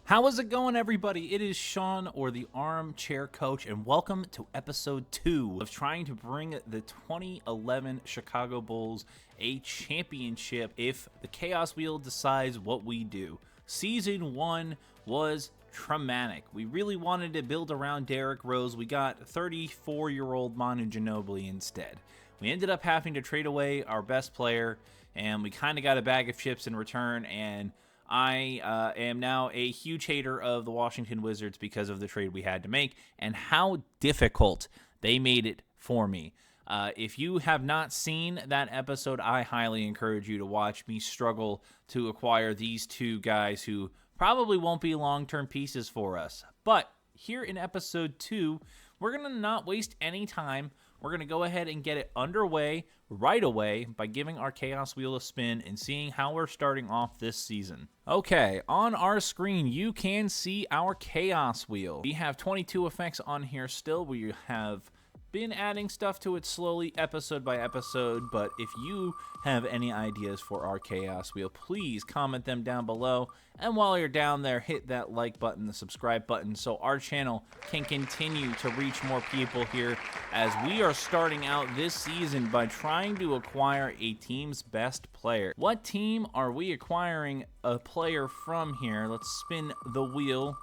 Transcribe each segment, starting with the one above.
How is it going, everybody? It is Sean, or the Armchair Coach, and welcome to episode 2 of trying to bring the 2011 Chicago Bulls a championship if the Chaos Wheel decides what we do. Season 1 was traumatic. We really wanted to build around Derrick Rose. We got 34-year-old Manu Ginobili instead. We ended up having to trade away our best player, and we kind of got a bag of chips in return, and I am now a huge hater of the Washington Wizards because of the trade we had to make and how difficult they made it for me. If you have not seen that episode, I highly encourage you to watch me struggle to acquire these two guys who probably won't be long-term pieces for us. But here in episode 2, we're going to not waste any time. We're going to go ahead and get it underway right away by giving our Chaos Wheel a spin and seeing how we're starting off this season. Okay, on our screen, you can see our Chaos Wheel. We have 22 effects on here still. We have been adding stuff to it slowly, episode by episode, but if you have any ideas for our Chaos Wheel, please comment them down below. And while you're down there, hit that like button, the subscribe button, so our channel can continue to reach more people here as we are starting out this season by trying to acquire a team's best player. What team are we acquiring a player from here? Let's spin the wheel.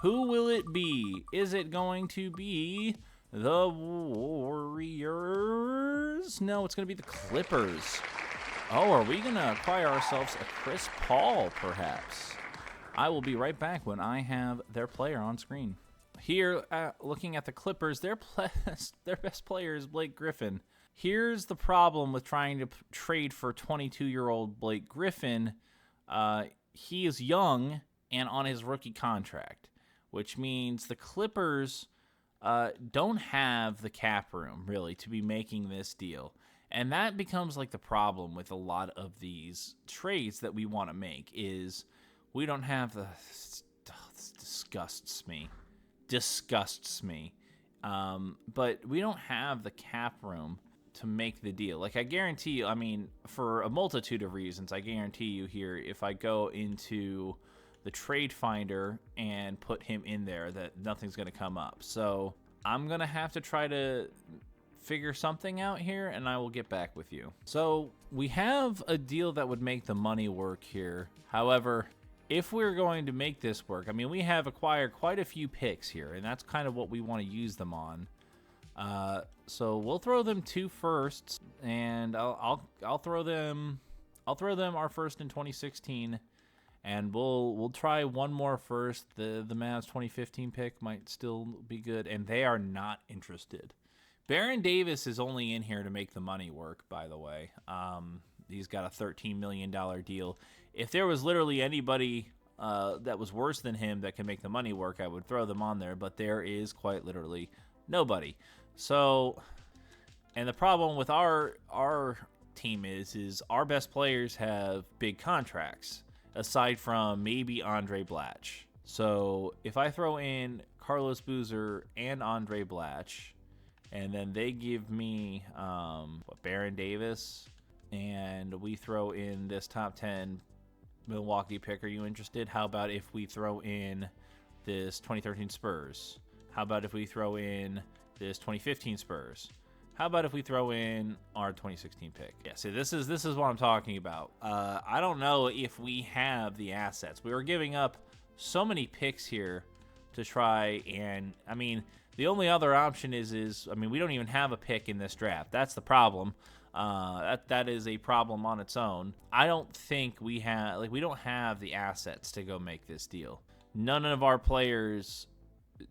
Who will it be? Is it going to be the Warriors? No, it's going to be the Clippers. Oh, are we going to acquire ourselves a Chris Paul, perhaps? I will be right back when I have their player on screen. Here, looking at the Clippers, their best player is Blake Griffin. Here's the problem with trying to trade for 22-year-old Blake Griffin. He is young and on his rookie contract, which means the Clippers don't have the cap room, really, to be making this deal. And that becomes like the problem with a lot of these trades that we want to make is we don't have the... This disgusts me. But we don't have the cap room to make the deal. Like, I guarantee you, I mean, for a multitude of reasons, I guarantee you here, if I go into the trade finder and put him in there, that nothing's going to come up. So I'm going to have to try to figure something out here, and I will get back with you. So we have a deal that would make the money work here. However, if we're going to make this work, I mean, we have acquired quite a few picks here, and that's kind of what we want to use them on. So we'll throw them 2 firsts, and I'll throw them our first in 2016. And we'll try one more first. The Mavs 2015 pick might still be good, and they are not interested. Baron Davis is only in here to make the money work, by the way. He's got a $13 million deal. If there was literally anybody that was worse than him that can make the money work, I would throw them on there, but there is quite literally nobody. So, and the problem with our team is our best players have big contracts, aside from maybe Andre Blatch. So if I throw in Carlos Boozer and Andre Blatch, and then they give me Baron Davis, and we throw in this top 10 Milwaukee pick, are you interested? How about if we throw in this 2013 Spurs? How about if we throw in this 2015 Spurs? How about if we throw in our 2016 pick? Yeah, see, this is what I'm talking about. I don't know if we have the assets. We were giving up so many picks here to try, and I mean, the only other option is I mean, we don't even have a pick in this draft. That's the problem. That is a problem on its own. I don't think we don't have the assets to go make this deal. None of our players,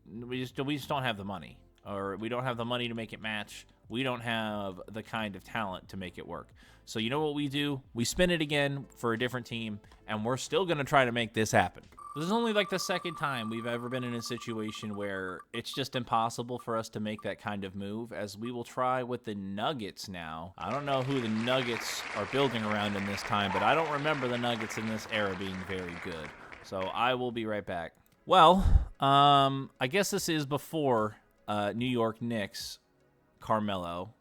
we just don't have the money, or we don't have the money to make it match. We don't have the kind of talent to make it work. So you know what we do? We spin it again for a different team, and we're still going to try to make this happen. This is only like the second time we've ever been in a situation where it's just impossible for us to make that kind of move, as we will try with the Nuggets now. I don't know who the Nuggets are building around in this time, but I don't remember the Nuggets in this era being very good. So I will be right back. Well, I guess this is before New York Knicks Carmelo.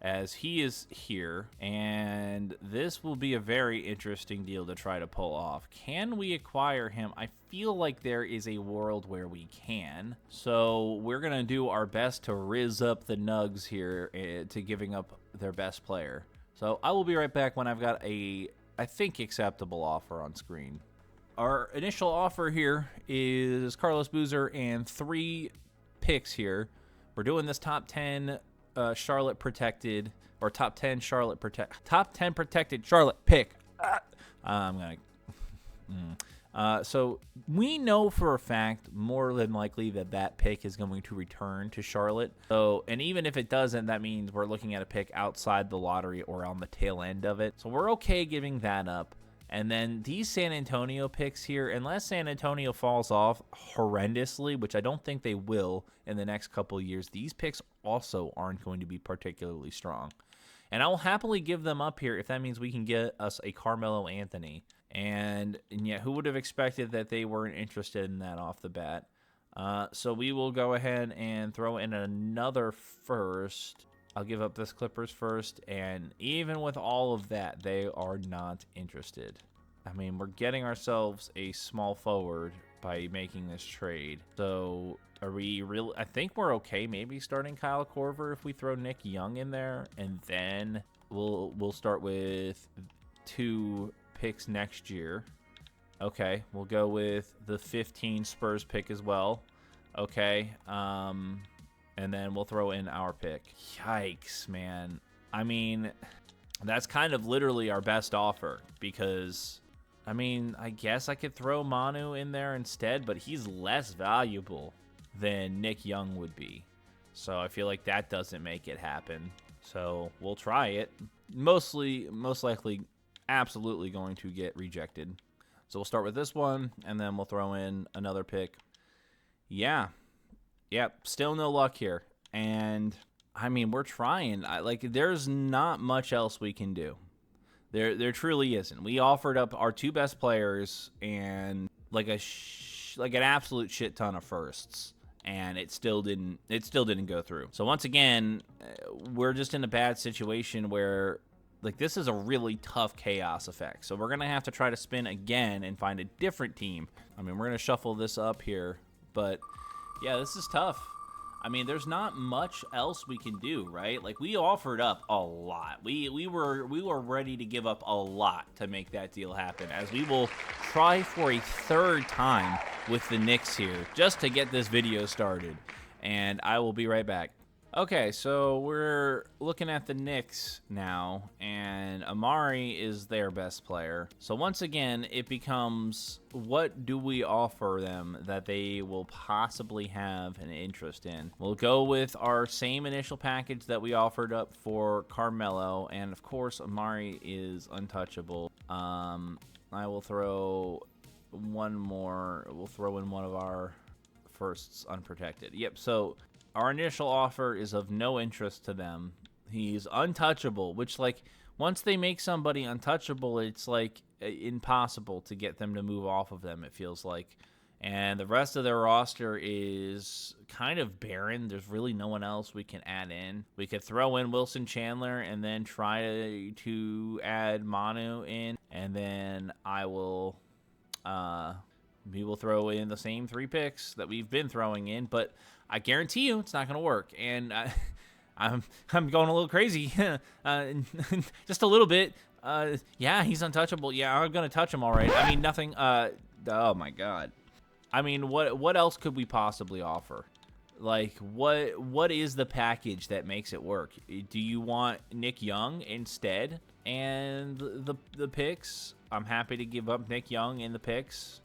as he is here, and this will be a very interesting deal to try to pull off. Can we acquire him? I feel like there is a world where we can, so we're gonna do our best to rizz up the Nugs here to giving up their best player. So I will be right back when I've got a, I think, acceptable offer on screen. Our initial offer here is Carlos Boozer and 3 picks here. We're doing this top 10 Charlotte protected, or top 10 Charlotte top 10 protected Charlotte pick. I'm gonna. So we know for a fact, more than likely, that pick is going to return to Charlotte. So, and even if it doesn't, that means we're looking at a pick outside the lottery or on the tail end of it. So we're okay giving that up. And then these San Antonio picks here, unless San Antonio falls off horrendously, which I don't think they will in the next couple years, these picks also aren't going to be particularly strong. And I will happily give them up here if that means we can get us a Carmelo Anthony. And yet, who would have expected that they weren't interested in that off the bat? So we will go ahead and throw in another first. I'll give up this Clippers first, and even with all of that, they are not interested. I mean, we're getting ourselves a small forward by making this trade. So are we really? I think we're okay maybe starting Kyle Korver if we throw Nick Young in there, and then we'll start with 2 picks next year. Okay, we'll go with the 15 Spurs pick as well. Okay, and then we'll throw in our pick. Yikes, man. I mean, that's kind of literally our best offer because, I mean, I guess I could throw Manu in there instead, but he's less valuable than Nick Young would be. So I feel like that doesn't make it happen. So we'll try it. Most likely, absolutely going to get rejected. So we'll start with this one, and then we'll throw in another pick. Yeah. Yep, still no luck here. And, I mean, we're trying. There's not much else we can do. There truly isn't. We offered up our 2 best players and, like an absolute shit ton of firsts. And it still didn't go through. So, once again, we're just in a bad situation where, this is a really tough chaos effect. So, we're going to have to try to spin again and find a different team. I mean, we're going to shuffle this up here, but yeah, this is tough. I mean, there's not much else we can do, right? We offered up a lot. We were ready to give up a lot to make that deal happen, as we will try for a 3rd time with the Knicks here, just to get this video started. And I will be right back. Okay, so we're looking at the Knicks now, and Amari is their best player. So once again, it becomes, what do we offer them that they will possibly have an interest in? We'll go with our same initial package that we offered up for Carmelo, and of course, Amari is untouchable. I will throw one more. We'll throw in one of our firsts unprotected. Yep, so our initial offer is of no interest to them. He's untouchable, which, once they make somebody untouchable, it's, impossible to get them to move off of them, it feels like. And the rest of their roster is kind of barren. There's really no one else we can add in. We could throw in Wilson Chandler and then try to add Manu in. And then we will throw in the same 3 picks that we've been throwing in, but I guarantee you it's not going to work. And I'm going a little crazy, just a little bit. Yeah, he's untouchable. Yeah, I'm going to touch him all right. I mean, nothing. Oh my God. I mean, what else could we possibly offer? What is the package that makes it work? Do you want Nick Young instead and the picks? I'm happy to give up Nick Young in the picks.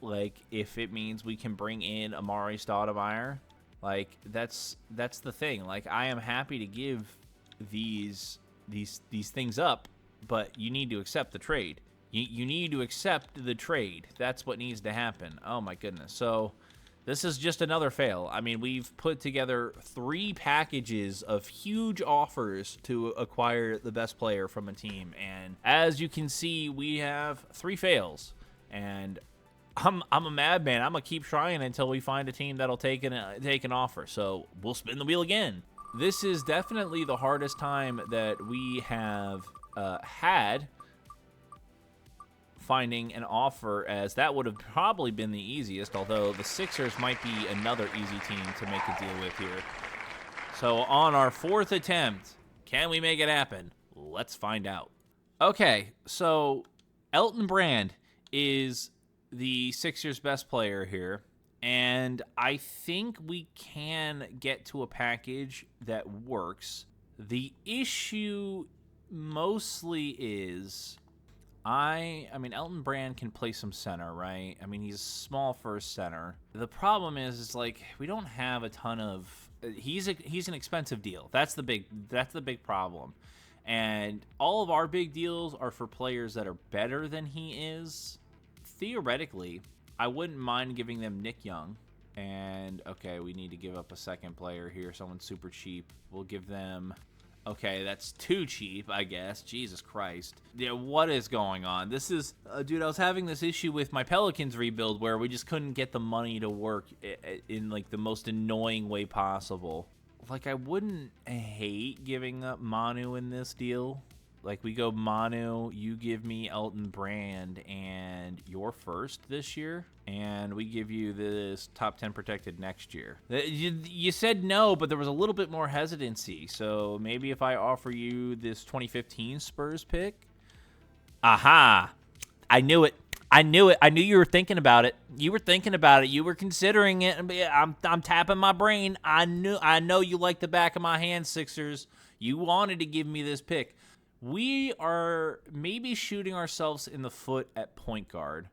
If it means we can bring in Amari Stoudemire, that's the thing. I am happy to give these things up, but you need to accept the trade. You need to accept the trade. That's what needs to happen. Oh my goodness. So this is just another fail. I mean, we've put together 3 packages of huge offers to acquire the best player from a team. And as you can see, we have 3 fails. And I'm a madman. I'm going to keep trying until we find a team that'll take an offer. So we'll spin the wheel again. This is definitely the hardest time that we have had finding an offer, as that would have probably been the easiest, although the Sixers might be another easy team to make a deal with here. So on our 4th attempt, can we make it happen? Let's find out. Okay, so Elton Brand is the Sixers' best player here, and I think we can get to a package that works. The issue mostly is I mean, Elton Brand can play some center, right? I mean, he's a small first center. The problem is like we don't have a ton of. He's an expensive deal. That's the big problem. And all of our big deals are for players that are better than he is. Theoretically, I wouldn't mind giving them Nick Young. And okay, we need to give up a second player here. Someone super cheap. We'll give them. Okay, that's too cheap, I guess. Jesus Christ. Yeah, what is going on? This is... dude, I was having this issue with my Pelicans rebuild where we just couldn't get the money to work in, like, the most annoying way possible. Like, I wouldn't hate giving up Manu in this deal. Like, we go Manu, you give me Elton Brand and your first this year, and we give you this top 10 protected next year. You said no, but there was a little bit more hesitancy, so maybe if I offer you this 2015 Spurs pick? Aha! I knew it. I knew it. I knew you were thinking about it. You were thinking about it. You were considering it. I'm tapping my brain. I know you like the back of my hand, Sixers. You wanted to give me this pick. We are maybe shooting ourselves in the foot at point guard,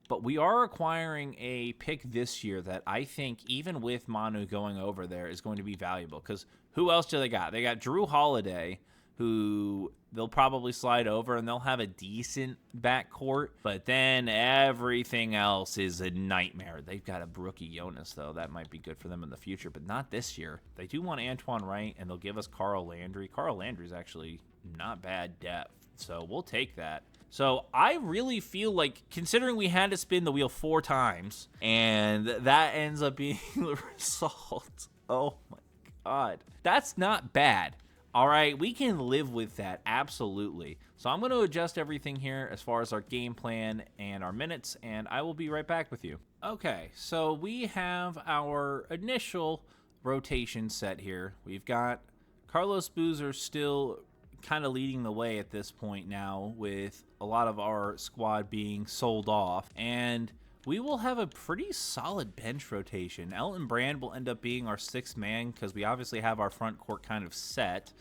but we are acquiring a pick this year that I think, even with Manu going over there, is going to be valuable. Because who else do they got? They got Drew Holiday, who they'll probably slide over, and they'll have a decent backcourt. But then everything else is a nightmare. They've got a rookie Jonas, though. That might be good for them in the future, but not this year. They do want Antoine Wright, and they'll give us Carl Landry. Carl Landry's actually not bad depth, so we'll take that. So I really feel like, considering we had to spin the wheel 4 times, and that ends up being the result. Oh my God. That's not bad. All right, we can live with that, absolutely. So I'm going to adjust everything here as far as our game plan and our minutes, and I will be right back with you. Okay, so we have our initial rotation set here. We've got Carlos Boozer still kind of leading the way at this point now, with a lot of our squad being sold off, and we will have a pretty solid bench rotation. Elton Brand will end up being our 6th man because we obviously have our front court kind of set,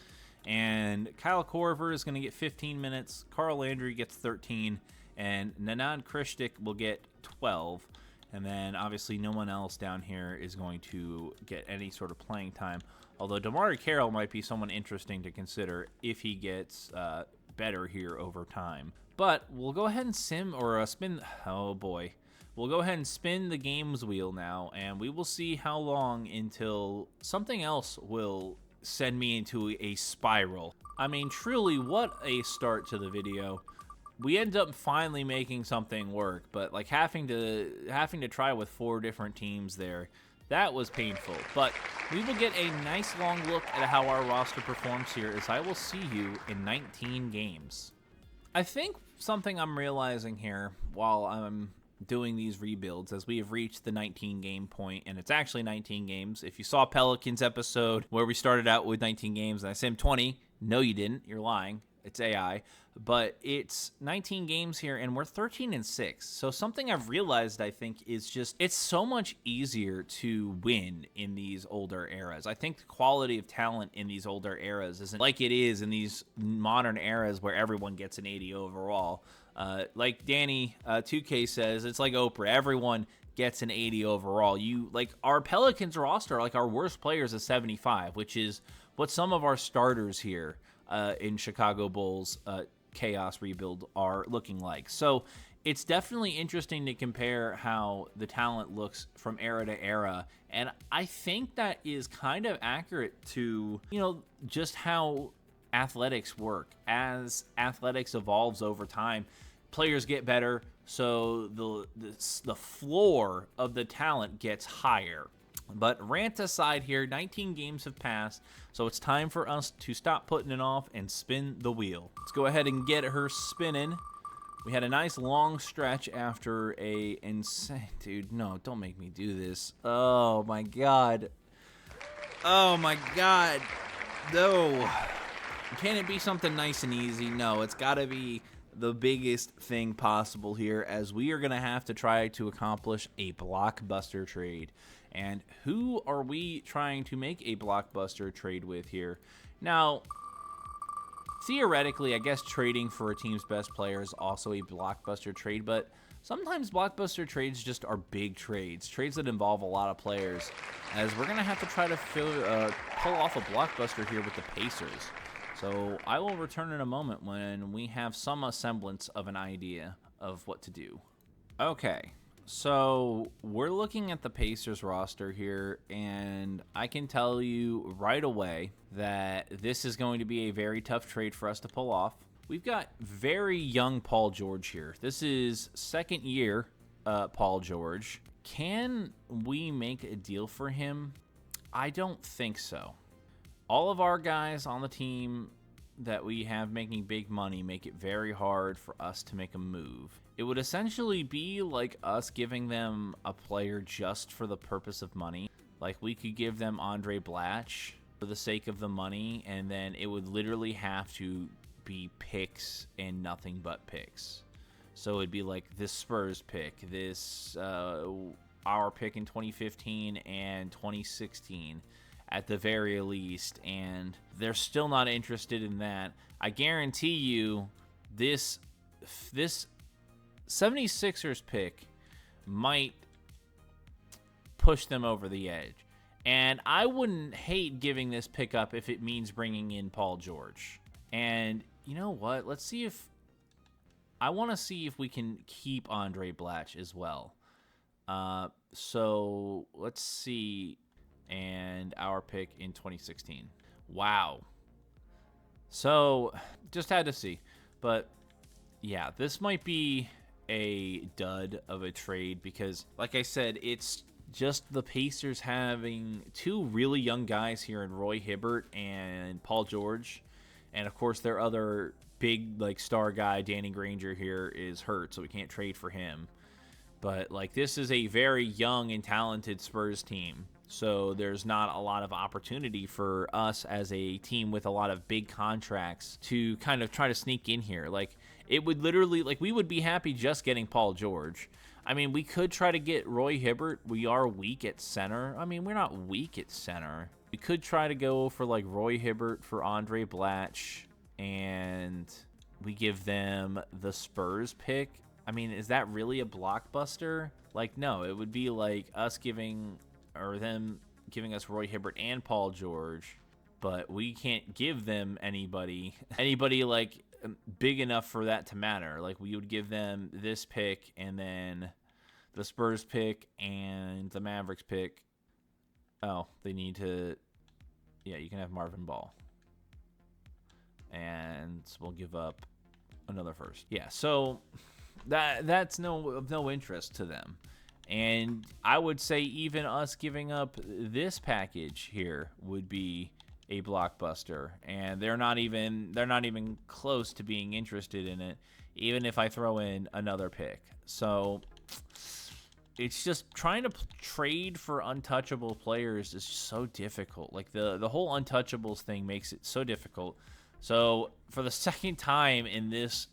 and Kyle Korver is going to get 15 minutes, Carl Landry gets 13, and Nanad Krishtik will get 12. And then obviously no one else down here is going to get any sort of playing time. Although DeMar Carroll might be someone interesting to consider if he gets better here over time. But we'll go ahead and spin. Oh boy. We'll go ahead and spin the games wheel now, and we will see how long until something else will send me into a spiral. I mean, truly, what a start to the video. We end up finally making something work, but like having to try with 4 different teams there, that was painful. But we will get a nice long look at how our roster performs here, as I will see you in 19 games. I think something I'm realizing here while I'm doing these rebuilds, as we have reached the 19 game point, and it's actually 19 games. If you saw Pelicans episode where we started out with 19 games and I said 20, no you didn't, you're lying. It's AI, but it's 19 games here, and we're 13-6. So something I've realized, I think, is just it's so much easier to win in these older eras. I think the quality of talent in these older eras isn't like it is in these modern eras where everyone gets an 80 overall. Like Danny 2K says, it's like Oprah. Everyone gets an 80 overall. Our Pelicans roster, like our worst players, is 75, which is what some of our starters here in Chicago Bulls chaos rebuild are looking like. So it's definitely interesting to compare how the talent looks from era to era, and I think that is kind of accurate to, just how athletics work. As athletics evolves over time, players get better, so the floor of the talent gets higher. But rant aside here, 19 games have passed, so it's time for us to stop putting it off and spin the wheel. Let's go ahead and get her spinning. We had a nice long stretch after a insane... Dude, no, don't make me do this. Oh, my God. Oh, my God. No. Can it be something nice and easy? No, it's got to be the biggest thing possible here, as we are going to have to try to accomplish a blockbuster trade. And who are we trying to make a blockbuster trade with here? Now, theoretically, I guess trading for a team's best player is also a blockbuster trade, but sometimes blockbuster trades just are big trades that involve a lot of players, as we're going to have to try to pull off a blockbuster here with the Pacers. So I will return in a moment when we have some semblance of an idea of what to do. Okay. So we're looking at the Pacers roster here, and I can tell you right away that this is going to be a very tough trade for us to pull off. We've got very young Paul George here. This is second year Paul George. Can we make a deal for him? I don't think so. All of our guys on the team that we have making big money make it very hard for us to make a move. It would essentially be like us giving them a player just for the purpose of money. Like, we could give them Andre Blatch for the sake of the money, and then it would literally have to be picks and nothing but picks. So it'd be like this Spurs pick, this our pick in 2015 and 2016 at the very least, and they're still not interested in that. I guarantee you this 76ers pick might push them over the edge. And I wouldn't hate giving this pick up if it means bringing in Paul George. And you know what? Let's see if... I want to see if we can keep Andre Blatch as well. So let's see. And our pick in 2016. Wow. So just had to see. But yeah, this might be a dud of a trade because, like I said, it's just the Pacers having two really young guys here in Roy Hibbert and Paul George. And of course their other big like star guy, Danny Granger, here is hurt, so we can't trade for him. But like, this is a very young and talented Spurs team. So there's not a lot of opportunity for us as a team with a lot of big contracts to kind of try to sneak in here. Like, it would literally, like, we would be happy just getting Paul George. I mean, we could try to get Roy Hibbert. We are weak at center. I mean, we're not weak at center. We could try to go for, like, Roy Hibbert for Andre Blatch, and we give them the Spurs pick. I mean, is that really a blockbuster? Like, no, it would be like us giving... or them giving us Roy Hibbert and Paul George, but we can't give them anybody like big enough for that to matter. Like, we would give them this pick and then the Spurs pick and the Mavericks pick. Oh, they need to... Yeah, you can have Marvin Ball. And we'll give up another first. Yeah, so that's no interest to them. And I would say even us giving up this package here would be a blockbuster, and they're not even close to being interested in it, even if I throw in another pick. So it's just trying to trade for untouchable players is so difficult. Like, the whole untouchables thing makes it so difficult. So for the second time in this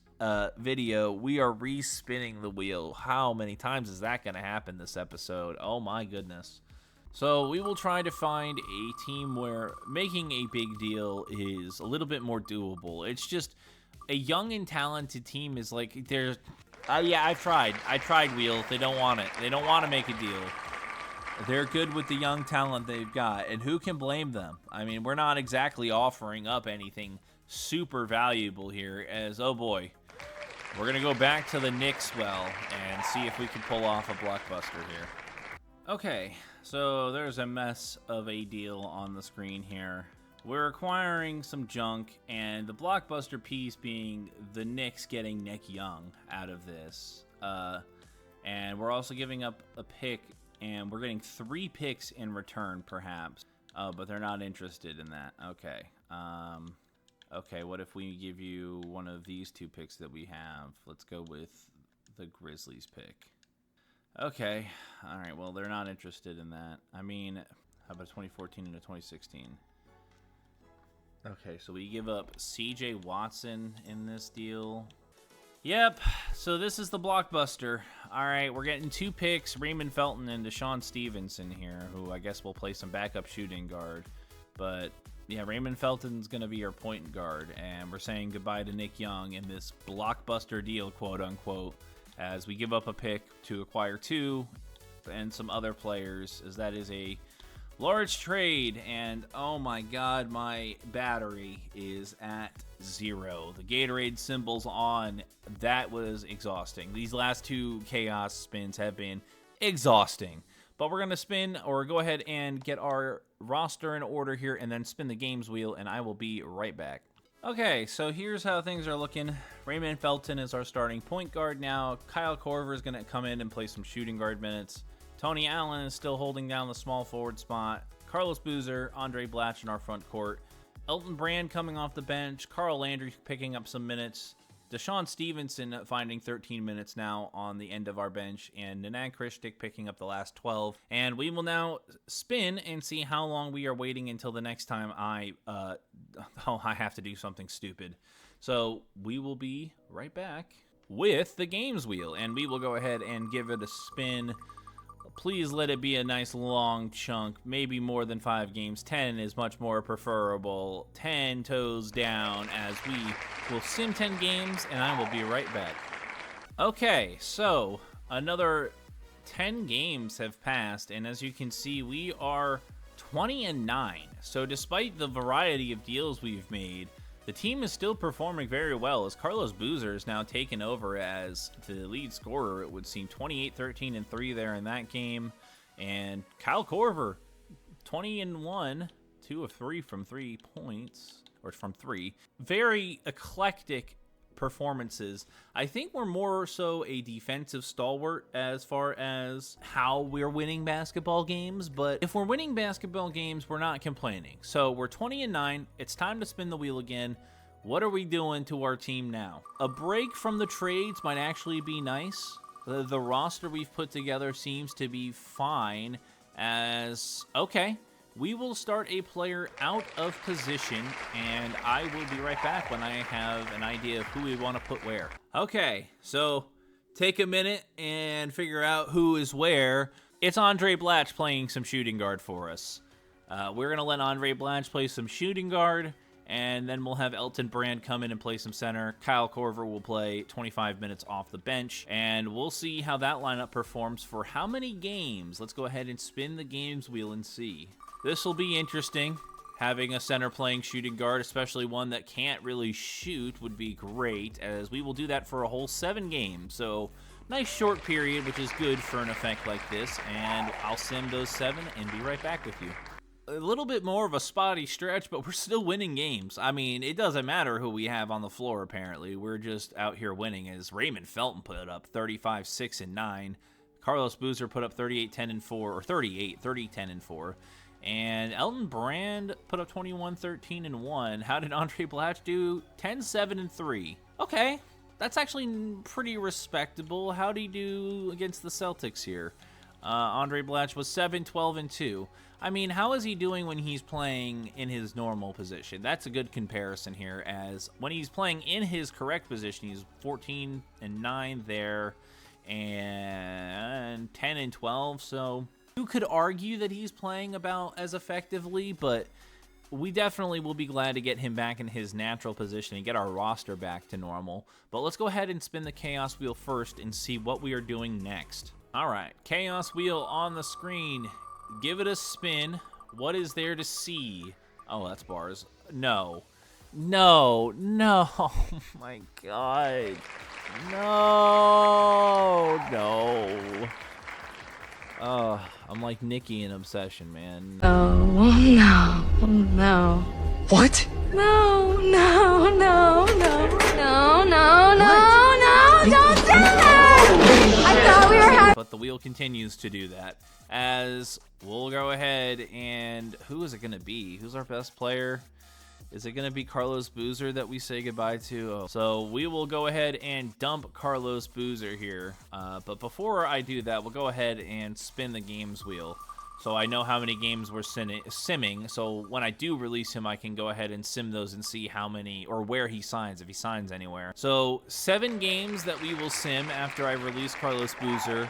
video, we are re-spinning the wheel. How many times is that going to happen this episode? Oh my goodness. So we will try to find a team where making a big deal is a little bit more doable. It's just a young and talented team is like, there's yeah, I tried, Wheel. They don't want it. They don't want to make a deal. They're good with the young talent they've got, and who can blame them? I mean, we're not exactly offering up anything super valuable here, as, oh boy, we're going to go back to the Knicks well and see if we can pull off a blockbuster here. Okay, so there's a mess of a deal on the screen here. We're acquiring some junk, and the blockbuster piece being the Knicks getting Nick Young out of this. And we're also giving up a pick and we're getting 3 picks in return, perhaps. But they're not interested in that. Okay. Okay, what if we give you one of these 2 picks that we have? Let's go with the Grizzlies pick. Okay. All right, well, they're not interested in that. I mean, how about a 2014 and a 2016? Okay, so we give up C.J. Watson in this deal. Yep, so this is the blockbuster. All right, we're getting 2 picks, Raymond Felton and Deshaun Stevenson here, who I guess will play some backup shooting guard. But, yeah, Raymond Felton's going to be our point guard, and we're saying goodbye to Nick Young in this blockbuster deal, quote-unquote, as we give up a pick to acquire 2 and some other players, as that is a large trade. And oh my god, my battery is at 0. The Gatorade symbol's on. That was exhausting. These last 2 chaos spins have been exhausting. But we're going to spin, or go ahead and get our roster in order here, and then spin the games wheel, and I will be right back. Okay, so here's how things are looking. Raymond Felton is our starting point guard now. Kyle Korver is going to come in and play some shooting guard minutes. Tony Allen is still holding down the small forward spot. Carlos Boozer, Andre Blatch in our front court. Elton Brand coming off the bench. Carl Landry picking up some minutes. Deshaun Stevenson finding 13 minutes now on the end of our bench. And Nanan Krishtik picking up the last 12. And we will now spin and see how long we are waiting until the next time I have to do something stupid. So we will be right back with the games wheel. And we will go ahead and give it a spin. Please let it be a nice long chunk, maybe more than 5 games. 10 is much more preferable. 10 toes down as we will sim 10 games, and I will be right back. Okay, so another 10 games have passed, and as you can see, we are 20-9. So despite the variety of deals we've made, the team is still performing very well, as Carlos Boozer is now taken over as the lead scorer. It would seem 28, 13, and 3 there in that game. And Kyle Korver, 20-1, 2 of 3 from 3 points, or from 3. Very eclectic performances. I think we're more so a defensive stalwart as far as how we're winning basketball games, but if we're winning basketball games, we're not complaining. So we're 20-9. It's time to spin the wheel again. What are we doing to our team now? A break from the trades might actually be nice. The roster we've put together seems to be fine as, okay, we will start a player out of position, and I will be right back when I have an idea of who we want to put where. Okay, so take a minute and figure out who is where. It's Andre Blatch playing some shooting guard for us. We're going to let Andre Blatch play some shooting guard, and then we'll have Elton Brand come in and play some center. Kyle Korver will play 25 minutes off the bench, and we'll see how that lineup performs for how many games. Let's go ahead and spin the games wheel and see. This will be interesting. Having a center playing shooting guard, especially one that can't really shoot, would be great, as we will do that for a whole 7 games. So, nice short period, which is good for an effect like this, and I'll sim those 7 and be right back with you. A little bit more of a spotty stretch, but we're still winning games. I mean, it doesn't matter who we have on the floor, apparently. We're just out here winning, as Raymond Felton put up 35, 6, and 9. Carlos Boozer put up 38, 10, and 4, or 30, 10, and 4. And Elton Brand put up 21, 13, and 1. How did Andre Blatch do? 10, 7, and 3. Okay, that's actually pretty respectable. How'd he do against the Celtics here? Andre Blatch was 7, 12, and 2. I mean, how is he doing when he's playing in his normal position? That's a good comparison here, as when he's playing in his correct position, he's 14 and 9 there, and 10 and 12, so you could argue that he's playing about as effectively, but we definitely will be glad to get him back in his natural position and get our roster back to normal. But let's go ahead and spin the Chaos Wheel first and see what we are doing next. All right, Chaos Wheel on the screen. Give it a spin. What is there to see? Oh, that's bars. No. No. No. Oh, my God. No. No. I'm like Nikki in Obsession, man. Oh, no. No. What? No, no, no, no, no, no, no, no, don't do it! I thought we were having but the wheel continues to do that. As we'll go ahead and who is it going to be? Who's our best player? Is it going to be Carlos Boozer that we say goodbye to? Oh. So we will go ahead and dump Carlos Boozer here. But before I do that, we'll go ahead and spin the games wheel. So I know how many games we're simming. So when I do release him, I can go ahead and sim those and see how many or where he signs, if he signs anywhere. So 7 games that we will sim after I release Carlos Boozer.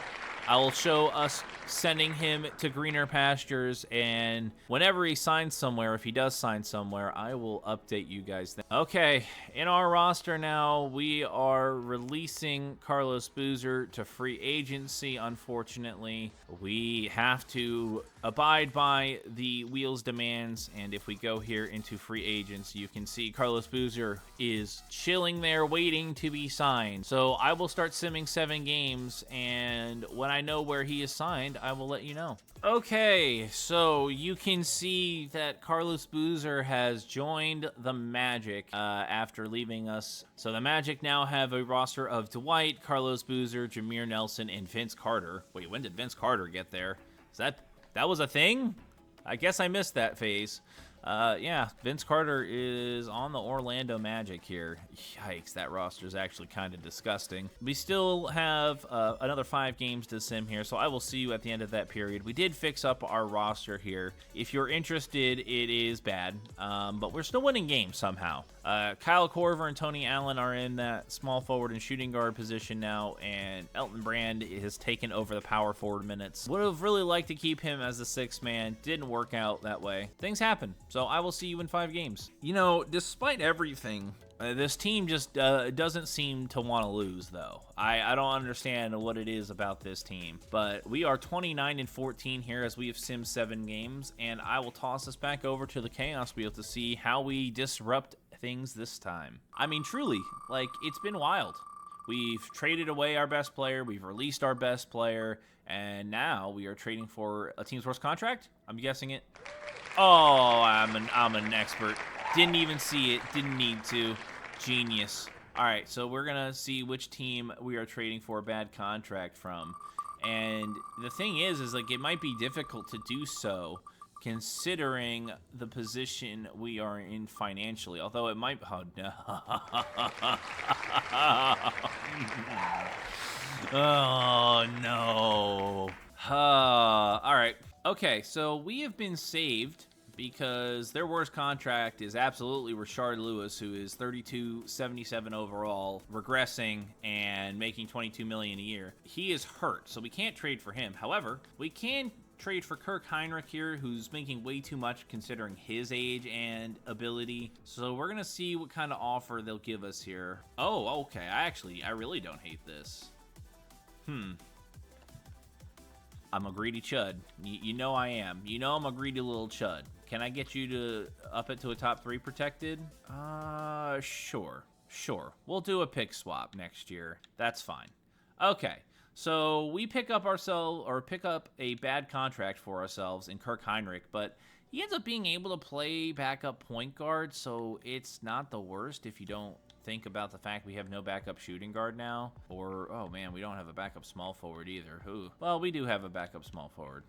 I will show us sending him to greener pastures, and whenever he signs somewhere, if he does sign somewhere, I will update you guys then. Okay, in our roster now, we are releasing Carlos Boozer to free agency. Unfortunately, we have to abide by the wheel's demands, and if we go here into free agents, you can see Carlos Boozer is chilling there waiting to be signed. So I will start simming 7 games, and when I know where he is signed, I will let you know. Okay, so you can see that Carlos Boozer has joined the Magic after leaving us. So the Magic now have a roster of Dwight, Carlos Boozer, Jameer Nelson, and Vince Carter. Wait, when did Vince Carter get there? Is that was a thing? I guess I missed that phase. Yeah, Vince Carter is on the Orlando Magic here. Yikes, that roster is actually kind of disgusting. We still have another 5 games to sim here, so I will see you at the end of that period. We did fix up our roster here. If you're interested, it is bad, but we're still winning games somehow. Kyle Korver and Tony Allen are in that small forward and shooting guard position now, and Elton Brand has taken over the power forward minutes. Would have really liked to keep him as the 6th man. Didn't work out that way. Things happen. So I will see you in 5 games. You know, despite everything, this team just doesn't seem to want to lose, though. I don't understand what it is about this team. But we are 29-14 here as we have simmed 7 games, and I will toss us back over to the Chaos Wheel to see how we disrupt things this time. I mean, truly, like, it's been wild. We've traded away our best player, we've released our best player, and now we are trading for a team's worst contract? I'm guessing it. Oh, I'm an expert. Didn't even see it. Didn't need to. Genius. All right, so we're going to see which team we are trading for a bad contract from. And the thing is like, it might be difficult to do so considering the position we are in financially. Although it might... Oh, no. Oh, no. All right. Okay, so we have been saved because their worst contract is absolutely Rashard Lewis, who is 32.77 overall, regressing and making $22 million a year. He is hurt, so we can't trade for him. However, we can trade for Kirk Heinrich here, who's making way too much considering his age and ability. So we're gonna see what kind of offer they'll give us here. Oh, okay. I really don't hate this. I'm a greedy chud. You know I am. You know I'm a greedy little chud. Can I get you to up it to a top 3 protected? Sure. We'll do a pick swap next year. That's fine. Okay. So we pick up a bad contract for ourselves in Kirk Heinrich, but he ends up being able to play backup point guard, so it's not the worst if you don't think about the fact we have no backup shooting guard now. Or, oh man, we don't have a backup small forward either. Well, we do have a backup small forward.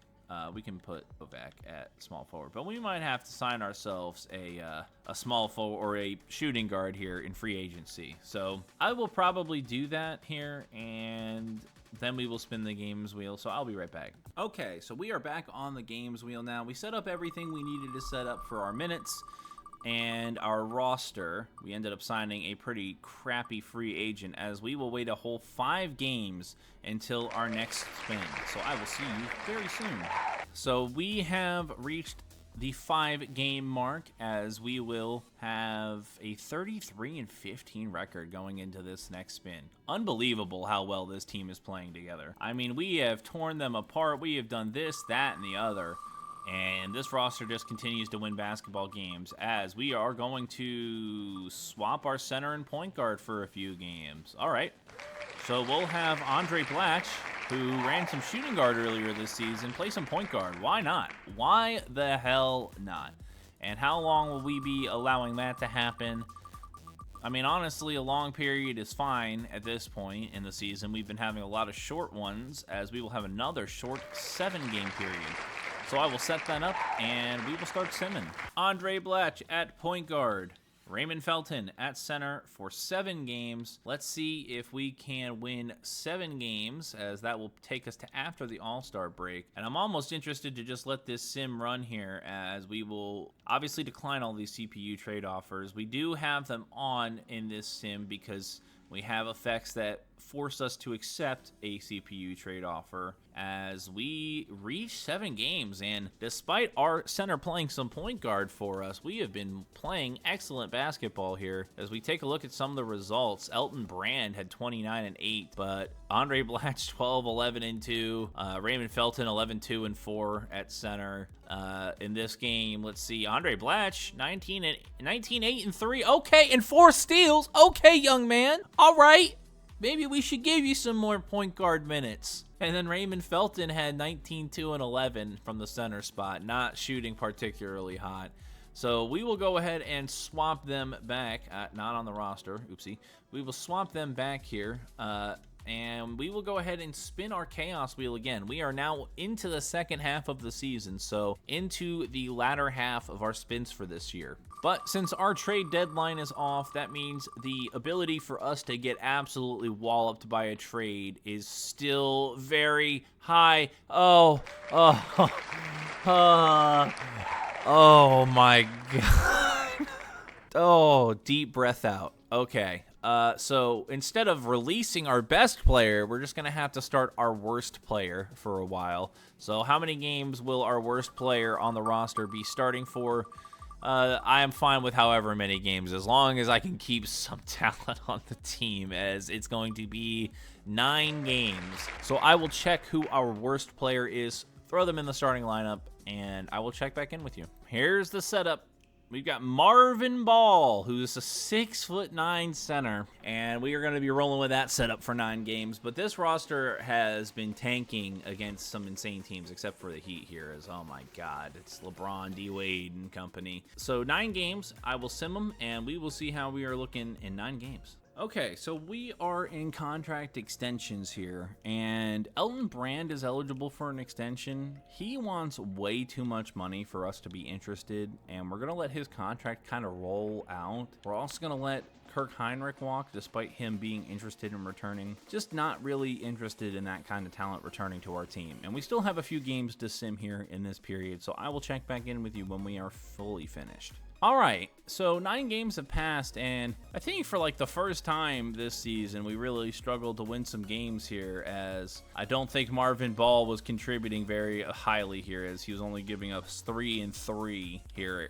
We can put Novak at small forward, but we might have to sign ourselves a small forward or a shooting guard here in free agency. So I will probably do that here, and then we will spin the games wheel. So I'll be right back. Okay, so we are back on the games wheel now. We set up everything we needed to set up for our minutes and our roster. We ended up signing a pretty crappy free agent, as we will wait a whole 5 games until our next spin. So I will see you very soon. So we have reached the 5-game mark, as we will have a 33-15 record going into this next spin. Unbelievable how well this team is playing together. I mean, we have torn them apart. We have done this, that, and the other. And this roster just continues to win basketball games, as we are going to swap our center and point guard for a few games. All right. So we'll have Andre Blatch, who ran some shooting guard earlier this season, play some point guard. Why not? Why the hell not? And how long will we be allowing that to happen? I mean, honestly, a long period is fine at this point in the season. We've been having a lot of short ones, as we will have another short 7-game period. So I will set that up, and we will start simming. Andre Blatch at point guard. Raymond Felton at center for 7 games. Let's see if we can win 7 games, as that will take us to after the All-Star break. And I'm almost interested to just let this sim run here, as we will obviously decline all these CPU trade offers. We do have them on in this sim because we have effects that force us to accept a CPU trade offer as we reach 7 games. And despite our center playing some point guard for us, we have been playing excellent basketball here. As we take a look at some of the results, Elton Brand had 29 and 8, but Andre Blatch 12, 11 and 2, Raymond Felton 11, 2 and 4 at center. In this game, let's see, Andre Blatch 19, 8 and 3. Okay, and 4 steals. Okay, young man. All right. Maybe we should give you some more point guard minutes. And then Raymond Felton had 19, 2, and 11 from the center spot, not shooting particularly hot. So we will go ahead and swap them back. Not on the roster. Oopsie. We will swap them back here. And we will go ahead and spin our chaos wheel again. We are now into the second half of the season, so into the latter half of our spins for this year. But since our trade deadline is off, that means the ability for us to get absolutely walloped by a trade is still very high. Oh my God. Oh, deep breath out. Okay. So instead of releasing our best player, we're just going to have to start our worst player for a while. So how many games will our worst player on the roster be starting for? I am fine with however many games, as long as I can keep some talent on the team, as it's going to be 9 games. So I will check who our worst player is, throw them in the starting lineup, and I will check back in with you. Here's the setup. We've got Marvin Ball, who's a 6'9" center, and we are going to be rolling with that setup for 9 games. But this roster has been tanking against some insane teams, except for the Heat here. As oh my God, it's LeBron, D Wade, and company. So 9 games, I will sim them, and we will see how we are looking in 9 games. Okay, so we are in contract extensions here, and Elton Brand is eligible for an extension. He wants way too much money for us to be interested, and we're going to let his contract kind of roll out. We're also going to let Kirk Heinrich walk, despite him being interested in returning. Just not really interested in that kind of talent returning to our team. And we still have a few games to sim here in this period, so I will check back in with you when we are fully finished. All right, so 9 games have passed, and I think for like the first time this season, we really struggled to win some games here, as I don't think Marvin Ball was contributing very highly here, as he was only giving us 3 and 3 here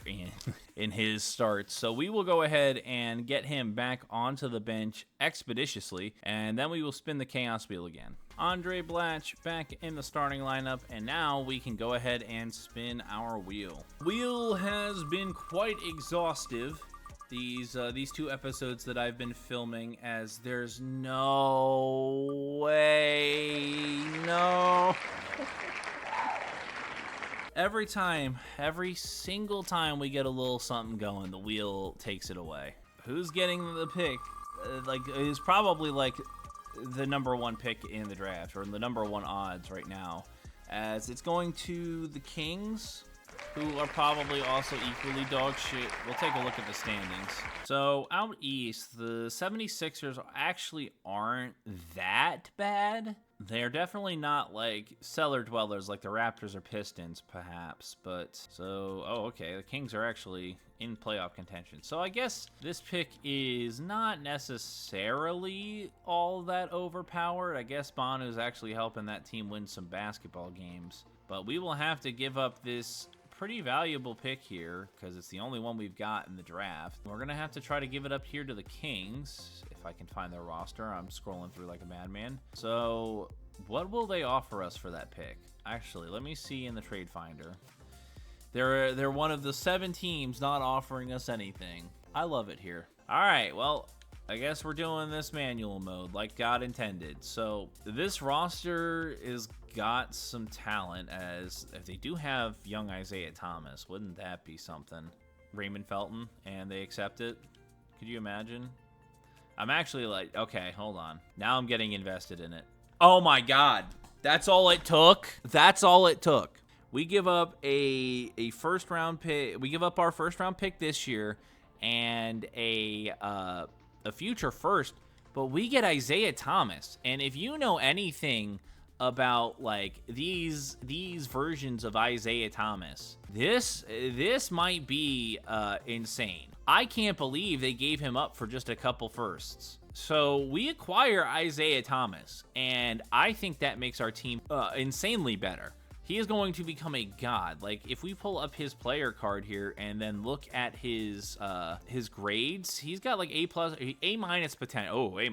in his starts. So we will go ahead and get him back onto the bench expeditiously, and then we will spin the chaos wheel again. Andre Blatch back in the starting lineup, and now we can go ahead and spin our wheel. Wheel has been quite exhaustive these 2 episodes that I've been filming, as there's no way, no. Every single time we get a little something going, the wheel takes it away. Who's getting the pick? Is probably like the number 1 pick in the draft, or the number 1 odds right now, as it's going to the Kings, who are probably also equally dog shit. We'll take a look at the standings. So out east, the 76ers actually aren't that bad. They're definitely not like cellar dwellers like the Raptors or Pistons, perhaps. But okay, the Kings are actually in playoff contention. So I guess this pick is not necessarily all that overpowered. I guess Bonu is actually helping that team win some basketball games. But we will have to give up this pretty valuable pick here, because it's the only one we've got in the draft. We're going to have to try to give it up here to the Kings, if I can find their roster. I'm scrolling through like a madman. So what will they offer us for that pick? Actually, let me see in the trade finder. They're one of the 7 teams not offering us anything. I love it here. All right, well, I guess we're doing this manual mode like God intended. So this roster is got some talent, as if they do have young Isaiah Thomas, wouldn't that be something? Raymond Felton, and they accept it. Could you imagine? I'm actually like, okay, hold on. Now I'm getting invested in it. Oh my God. That's all it took? That's all it took. We give up a first round pick. We give up our first round pick this year and a future first, but we get Isaiah Thomas. And if you know anything about like these versions of Isaiah Thomas, this might be insane. I can't believe they gave him up for just a couple firsts. So we acquire Isaiah Thomas, and I think that makes our team insanely better. He is going to become a god. Like, if we pull up his player card here and then look at his grades, he's got like A+, A- potential. Oh, A-.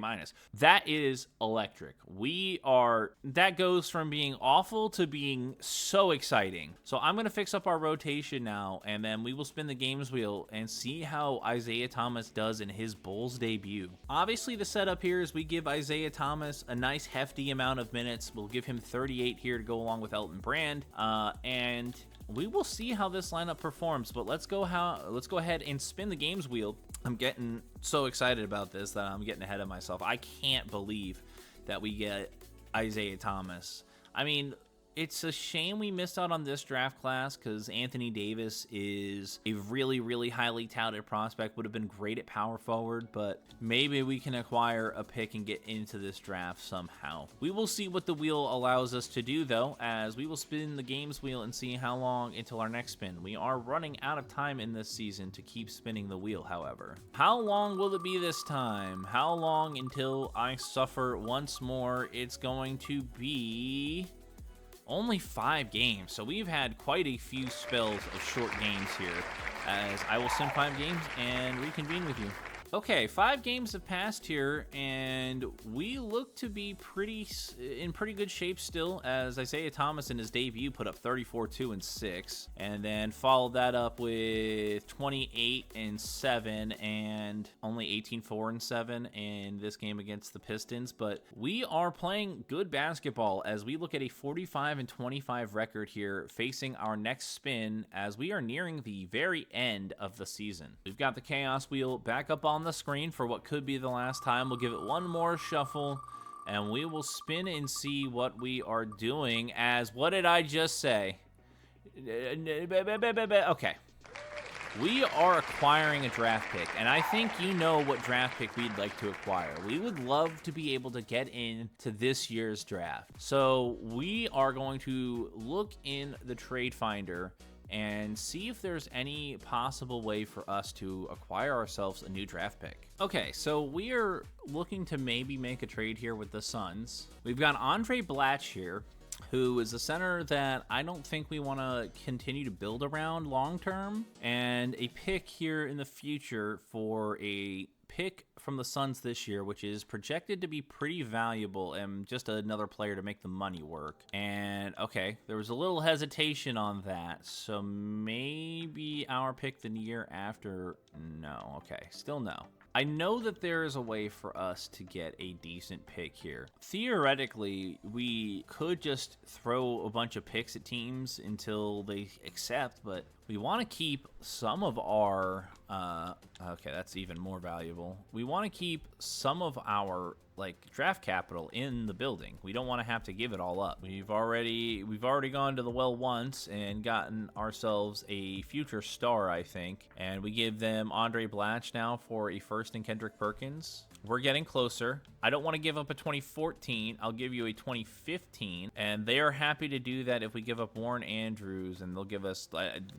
That is electric. That goes from being awful to being so exciting. So I'm going to fix up our rotation now, and then we will spin the games wheel and see how Isaiah Thomas does in his Bulls debut. Obviously, the setup here is we give Isaiah Thomas a nice hefty amount of minutes. We'll give him 38 here to go along with Elton Brand. And we will see how this lineup performs, but let's go ahead and spin the games wheel. I'm getting so excited about this that I'm getting ahead of myself. I can't believe that we get Isaiah Thomas. I mean, it's a shame we missed out on this draft class because Anthony Davis is a really, really highly touted prospect. Would have been great at power forward, but maybe we can acquire a pick and get into this draft somehow. We will see what the wheel allows us to do, though, as we will spin the games wheel and see how long until our next spin. We are running out of time in this season to keep spinning the wheel, however. How long will it be this time? How long until I suffer once more? It's going to be only 5 games, so we've had quite a few spells of short games here, as I will sim 5 games and reconvene with you. Okay, 5 games have passed here, and we look to be in pretty good shape still, as Isaiah Thomas in his debut put up 34, 2, and 6, and then followed that up with 28 and 7, and only 18, 4, and 7 in this game against the Pistons. But we are playing good basketball as we look at a 45 and 25 record here, facing our next spin as we are nearing the very end of the season. We've got the Chaos Wheel back up on the screen for what could be the last time. We'll give it one more shuffle and we will spin and see what we are doing. As what did I just say? Okay, we are acquiring a draft pick, and I think you know what draft pick we'd like to acquire. We would love to be able to get into this year's draft, so we are going to look in the trade finder and see if there's any possible way for us to acquire ourselves a new draft pick. Okay, so we are looking to maybe make a trade here with the Suns. We've got Andre Blatch here, who is a center that I don't think we want to continue to build around long term, and a pick here in the future for a pick from the Suns this year, which is projected to be pretty valuable and just another player to make the money work. And okay, there was a little hesitation on that, so maybe our pick the year after. No, okay, still no. I know that there is a way for us to get a decent pick here. Theoretically, we could just throw a bunch of picks at teams until they accept, but we want to keep some of our, okay, that's even more valuable. We want to keep some of our draft capital in the building. We don't want to have to give it all up. We've already gone to the well once and gotten ourselves a future star, I think, and we give them Andre Blatch now for a first and Kendrick Perkins. We're getting closer. I don't want to give up a 2014. I'll give you a 2015, and they are happy to do that if we give up Warren Andrews, and they'll give us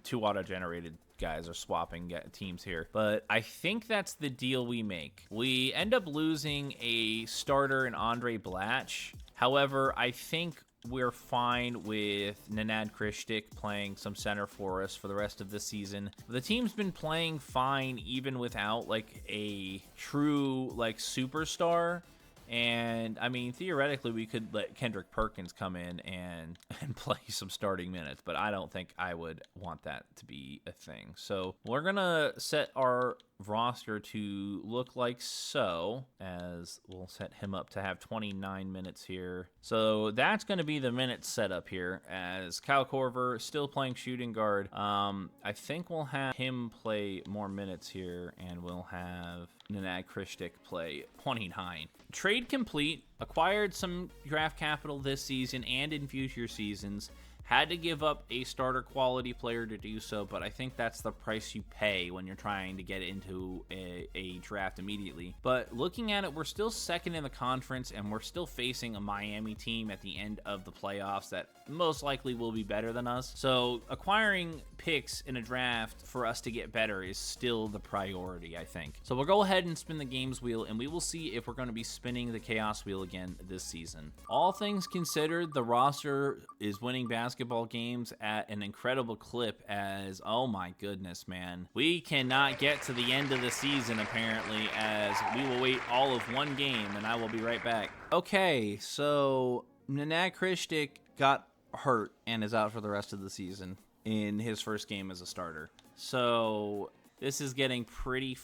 2 auto-generated guys are swapping teams here. But I think that's the deal we make. We end up losing a starter in Andre Blatch. However, I think we're fine with Nenad Krishtik playing some center for us for the rest of the season. The team's been playing fine even without a true superstar. And I mean, theoretically, we could let Kendrick Perkins come in and play some starting minutes, but I don't think I would want that to be a thing. So we're gonna set our roster to look like so, as we'll set him up to have 29 minutes here. So that's going to be the minutes setup here, as Kyle Korver still playing shooting guard. I think we'll have him play more minutes here, and we'll have Nenad Krishtik play 29. Trade complete. Acquired some draft capital this season and in future seasons. Had to give up a starter quality player to do so, but I think that's the price you pay when you're trying to get into a draft immediately. But looking at it, we're still second in the conference, and we're still facing a Miami team at the end of the playoffs that most likely will be better than us. So acquiring picks in a draft for us to get better is still the priority, I think. So we'll go ahead and spin the games wheel, and we will see if we're going to be spinning the chaos wheel again this season. All things considered, the roster is winning basketball games at an incredible clip, as, oh my goodness, man, we cannot get to the end of the season apparently, as we will wait all of one game, and I will be right back. Okay, so Nenad Krishtik got hurt and is out for the rest of the season in his first game as a starter. So this is getting pretty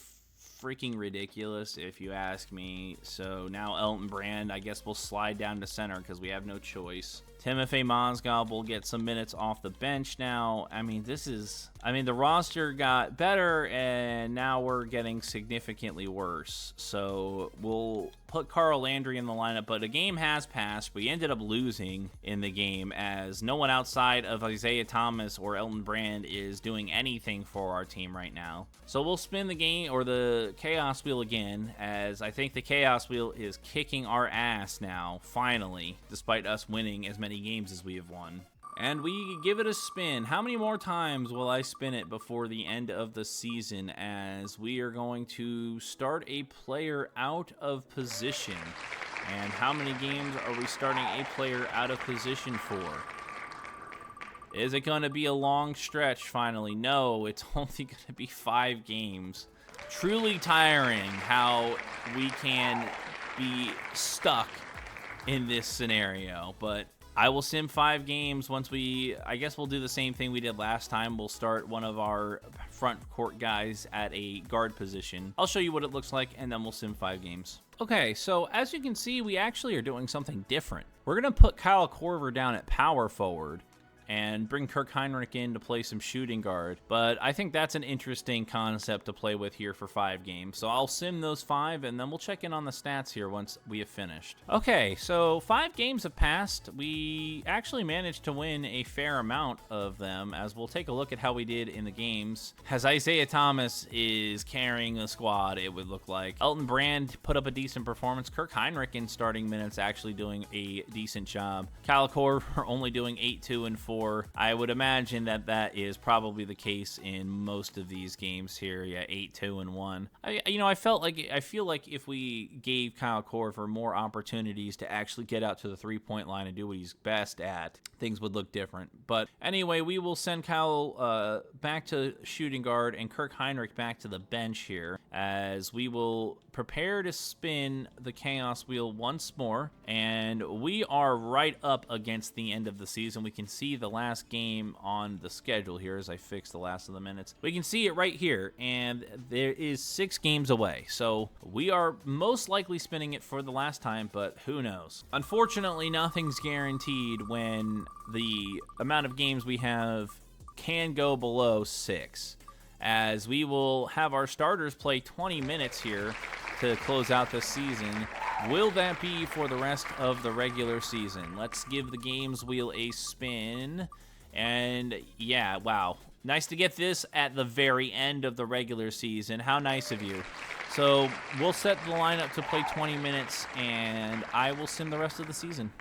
freaking ridiculous if you ask me. So now Elton Brand, I guess, will slide down to center because we have no choice. Timofey Mozgov will get some minutes off the bench now. I mean, the roster got better, and now we're getting significantly worse. So we'll put Carl Landry in the lineup, but a game has passed. We ended up losing in the game, as no one outside of Isaiah Thomas or Elton Brand is doing anything for our team right now. So we'll spin the game, or the chaos wheel again, as I think the chaos wheel is kicking our ass now, finally, despite us winning as many games as we have won. And we give it a spin. How many more times will I spin it before the end of the season, as we are going to start a player out of position? And how many games are we starting a player out of position for? Is it going to be a long stretch finally? No, it's only going to be 5 games. Truly tiring how we can be stuck in this scenario, but I will sim 5 games once I guess we'll do the same thing we did last time. We'll start one of our front court guys at a guard position. I'll show you what it looks like, and then we'll sim 5 games. Okay, so as you can see, we actually are doing something different. We're going to put Kyle Korver down at power forward and bring Kirk Heinrich in to play some shooting guard. But I think that's an interesting concept to play with here for 5 games. So I'll sim those 5, and then we'll check in on the stats here once we have finished. Okay, so 5 games have passed. We actually managed to win a fair amount of them, as we'll take a look at how we did in the games. As Isaiah Thomas is carrying the squad, it would look like. Elton Brand put up a decent performance. Kirk Heinrich in starting minutes actually doing a decent job. Kyle Korver only doing 8, 2, and 4. I would imagine that is probably the case in most of these games here. Yeah, 8, 2, and 1. I feel like if we gave Kyle Korver more opportunities to actually get out to the 3-point line and do what he's best at, things would look different. But anyway, we will send Kyle back to shooting guard and Kirk Heinrich back to the bench here, as we will prepare to spin the chaos wheel once more, and we are right up against the end of the season. We can see the last game on the schedule here as I fix the last of the minutes. We can see it right here, and there is 6 games away, so we are most likely spinning it for the last time, but who knows. Unfortunately, nothing's guaranteed when the amount of games we have can go below 6, as we will have our starters play 20 minutes here to close out this season. Will that be for the rest of the regular season? Let's give the games wheel a spin. And yeah, wow. Nice to get this at the very end of the regular season. How nice of you. So we'll set the lineup to play 20 minutes, and I will sim the rest of the season.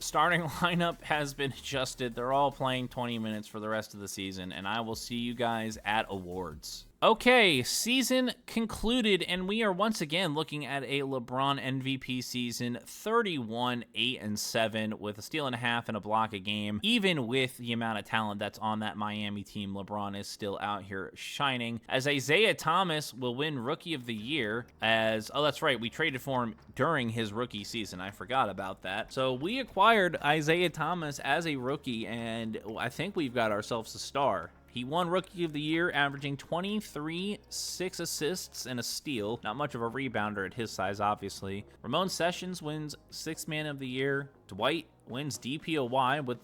Starting lineup has been adjusted. They're all playing 20 minutes for the rest of the season, and I will see you guys at awards. Okay, season concluded, and we are once again looking at a LeBron MVP season, 31, 8, and 7, with a steal and a half and a block a game. Even with the amount of talent that's on that Miami team, LeBron is still out here shining, as Isaiah Thomas will win Rookie of the Year, oh, that's right, we traded for him during his rookie season. I forgot about that. So we acquired Isaiah Thomas as a rookie, and I think we've got ourselves a star. He won Rookie of the Year, averaging 23, 6 assists, and a steal. Not much of a rebounder at his size, obviously. Ramon Sessions wins 6th Man of the Year. Dwight wins DPOY with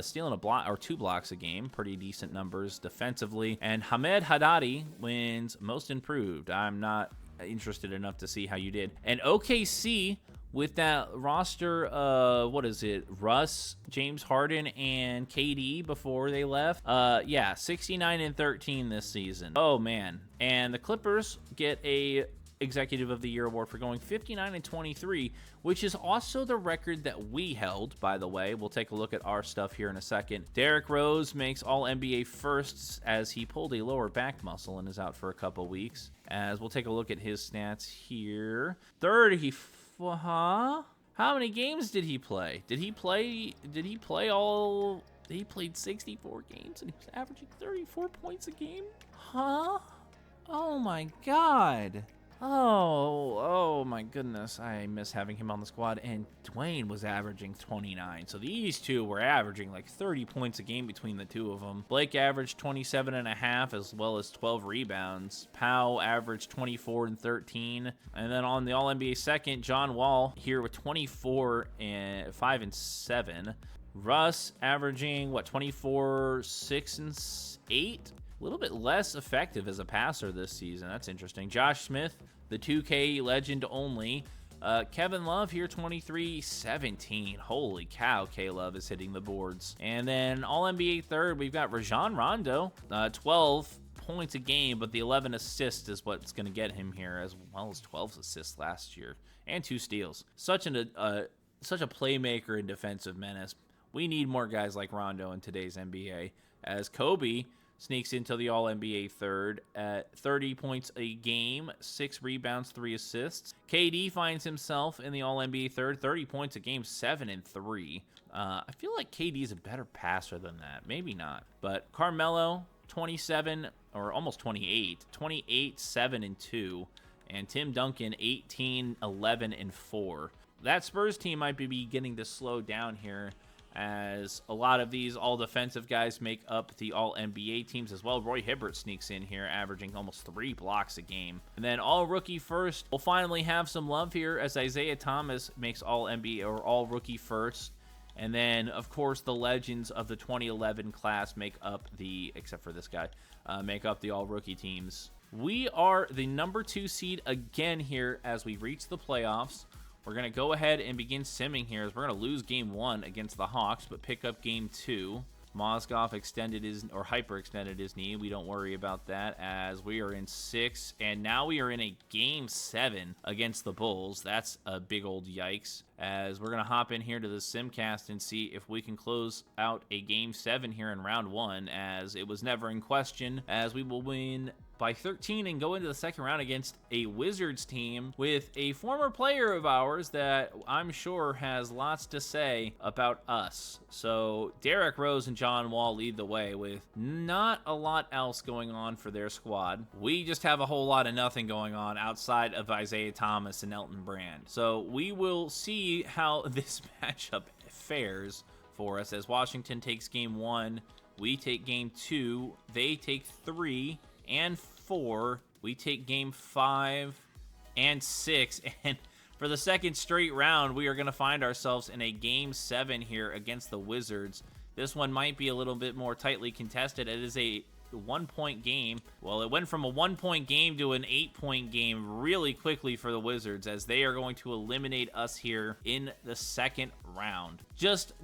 stealing a block or 2 blocks a game. Pretty decent numbers defensively. And Hamed Haddadi wins Most Improved. I'm not interested enough to see how you did. And OKC, with that roster of, what is it, Russ, James Harden, and KD before they left. Yeah, 69-13 this season. Oh, man. And the Clippers get a Executive of the Year award for going 59-23, which is also the record that we held, by the way. We'll take a look at our stuff here in a second. Derrick Rose makes All-NBA firsts as he pulled a lower back muscle and is out for a couple weeks. As we'll take a look at his stats here. Third, he how many games did he play? He played 64 games and he was averaging 34 points a game? Huh? Oh my god. Oh my goodness. I miss having him on the squad. And Dwayne was averaging 29. So these two were averaging like 30 points a game between the two of them. Blake averaged 27.5 as well as 12 rebounds. Powell averaged 24 and 13. And then on the All-NBA second, John Wall here with 24 and 5 and 7. Russ averaging 24, 6 and 8. A little bit less effective as a passer this season. That's interesting. Josh Smith, the 2K legend only. Kevin Love here, 23-17. Holy cow, K-Love is hitting the boards. And then All-NBA third, we've got Rajon Rondo, 12 points a game, but the 11 assists is what's going to get him here, as well as 12 assists last year and 2 steals. Such a playmaker and defensive menace. We need more guys like Rondo in today's NBA, as Kobe sneaks into the All-NBA third at 30 points a game, 6 rebounds, 3 assists. KD finds himself in the All-NBA third, 30 points a game, 7 and 3. I feel like KD's a better passer than that. Maybe not. But Carmelo, 27 or almost 28, 7 and 2. And Tim Duncan, 18, 11 and 4. That Spurs team might be beginning to slow down here, as a lot of these all-defensive guys make up the all-NBA teams as well. Roy Hibbert sneaks in here, averaging almost 3 blocks a game. And then all-rookie first, we'll finally have some love here as Isaiah Thomas makes all-NBA or all-rookie first. And then, of course, the legends of the 2011 class make up the, except for this guy, make up the all-rookie teams. We are the number 2 seed again here as we reach the playoffs. We're going to go ahead and begin simming here, as we're going to lose game 1 against the Hawks, but pick up game 2. Mozgov hyperextended his knee. We don't worry about that, as we are in 6, and now we are in a game 7 against the Bulls. That's a big old yikes, as we're going to hop in here to the Simcast and see if we can close out a game 7 here in round 1, as it was never in question, as we will win by 13 and go into the second round against a Wizards team with a former player of ours that I'm sure has lots to say about us. So Derrick Rose and John Wall lead the way with not a lot else going on for their squad. We just have a whole lot of nothing going on outside of Isaiah Thomas and Elton Brand. So we will see how this matchup fares for us, as Washington takes game 1, we take game 2, they take 3 and 4. We take game 5 and 6. And for the second straight round, we are going to find ourselves in a game 7 here against the Wizards. This one might be a little bit more tightly contested. It is a 1-point game. Well, it went from a 1-point game to an 8-point game really quickly for the Wizards, as they are going to eliminate us here in the second round. Just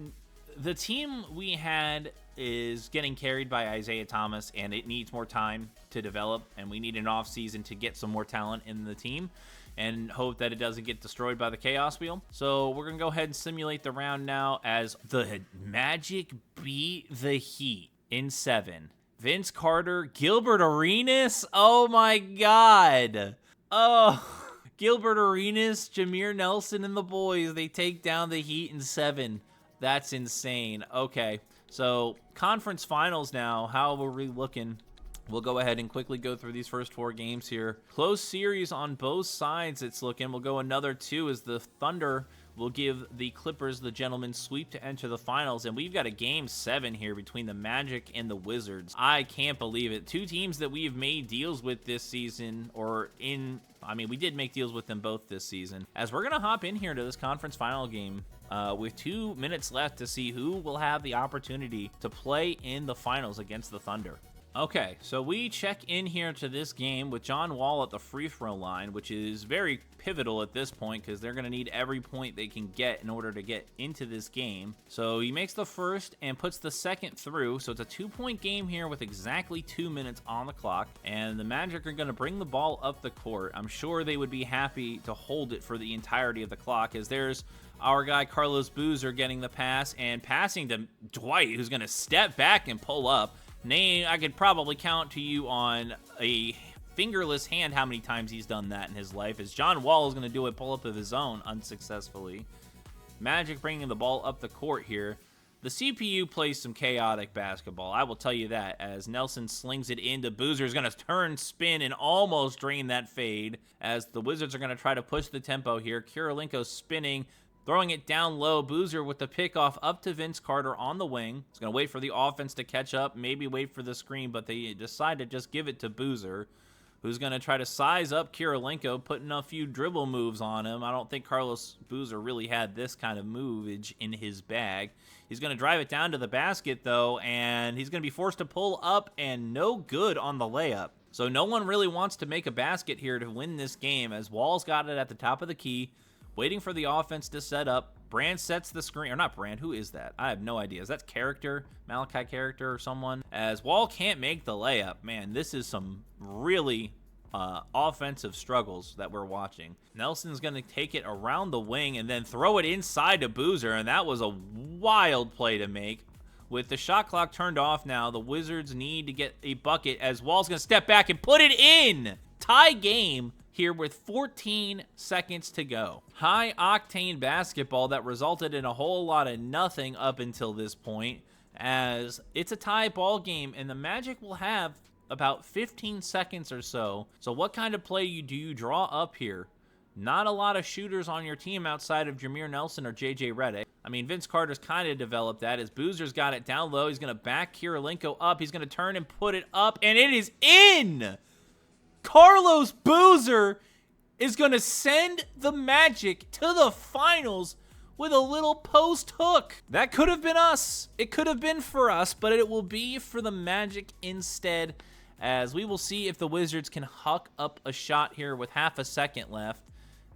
the team we had is getting carried by Isaiah Thomas, and it needs more time to develop, and we need an offseason to get some more talent in the team and hope that it doesn't get destroyed by the chaos wheel. So we're going to go ahead and simulate the round now, as the Magic beat the Heat in 7. Vince Carter, Gilbert Arenas, oh my god. Oh, Gilbert Arenas, Jameer Nelson, and the boys, they take down the Heat in 7. That's insane. Okay, so conference finals now. How are we looking? We'll go ahead and quickly go through these first 4 games here. Close series on both sides, it's looking. We'll go another 2 as the Thunder will give the Clippers the gentleman's sweep to enter the finals, and we've got a Game 7 here between the Magic and the Wizards. I can't believe it. Two teams that we've made deals with this season, we did make deals with them both this season. As we're going to hop in here to this conference final game with 2 minutes left to see who will have the opportunity to play in the finals against the Thunder. Okay, so we check in here to this game with John Wall at the free throw line, which is very pivotal at this point because they're going to need every point they can get in order to get into this game. So he makes the first and puts the second through. So it's a 2-point game here with exactly 2 minutes on the clock. And the Magic are going to bring the ball up the court. I'm sure they would be happy to hold it for the entirety of the clock, as there's our guy Carlos Boozer getting the pass and passing to Dwight, who's going to step back and pull up. Name, I could probably count to you on a fingerless hand how many times he's done that in his life, as John Wall is going to do a pull-up of his own unsuccessfully. Magic bringing the ball up the court here. The CPU plays some chaotic basketball, I will tell you that, as Nelson slings it into Boozer. Is going to turn, spin, and almost drain that fade, as the Wizards are going to try to push the tempo here. Kirilenko spinning, throwing it down low. Boozer with the pickoff up to Vince Carter on the wing. He's going to wait for the offense to catch up, maybe wait for the screen, but they decide to just give it to Boozer, who's going to try to size up Kirilenko, putting a few dribble moves on him. I don't think Carlos Boozer really had this kind of movage in his bag. He's going to drive it down to the basket, though, and he's going to be forced to pull up, and no good on the layup. So no one really wants to make a basket here to win this game, as Wall's got it at the top of the key, waiting for the offense to set up. Brand sets the screen, or not Brand, who is that? I have no idea. Is that Character, Malachi Character or someone? As Wall can't make the layup. Man, this is some really offensive struggles that we're watching. Nelson's going to take it around the wing and then throw it inside to Boozer, and that was a wild play to make. With the shot clock turned off now, the Wizards need to get a bucket, as Wall's going to step back and put it in. Tie game here with 14 seconds to go. High octane basketball that resulted in a whole lot of nothing up until this point, as it's a tie ball game and the Magic will have about 15 seconds or so. So what kind of play do you draw up here? Not a lot of shooters on your team outside of Jameer Nelson or JJ Redick. I mean, Vince Carter's kind of developed that, as Boozer's got it down low. He's going to back Kirilenko up. He's going to turn and put it up, and it is in! Carlos Boozer is going to send the Magic to the finals with a little post hook. That could have been us. It could have been for us, but it will be for the Magic instead, as we will see if the Wizards can huck up a shot here with half a second left,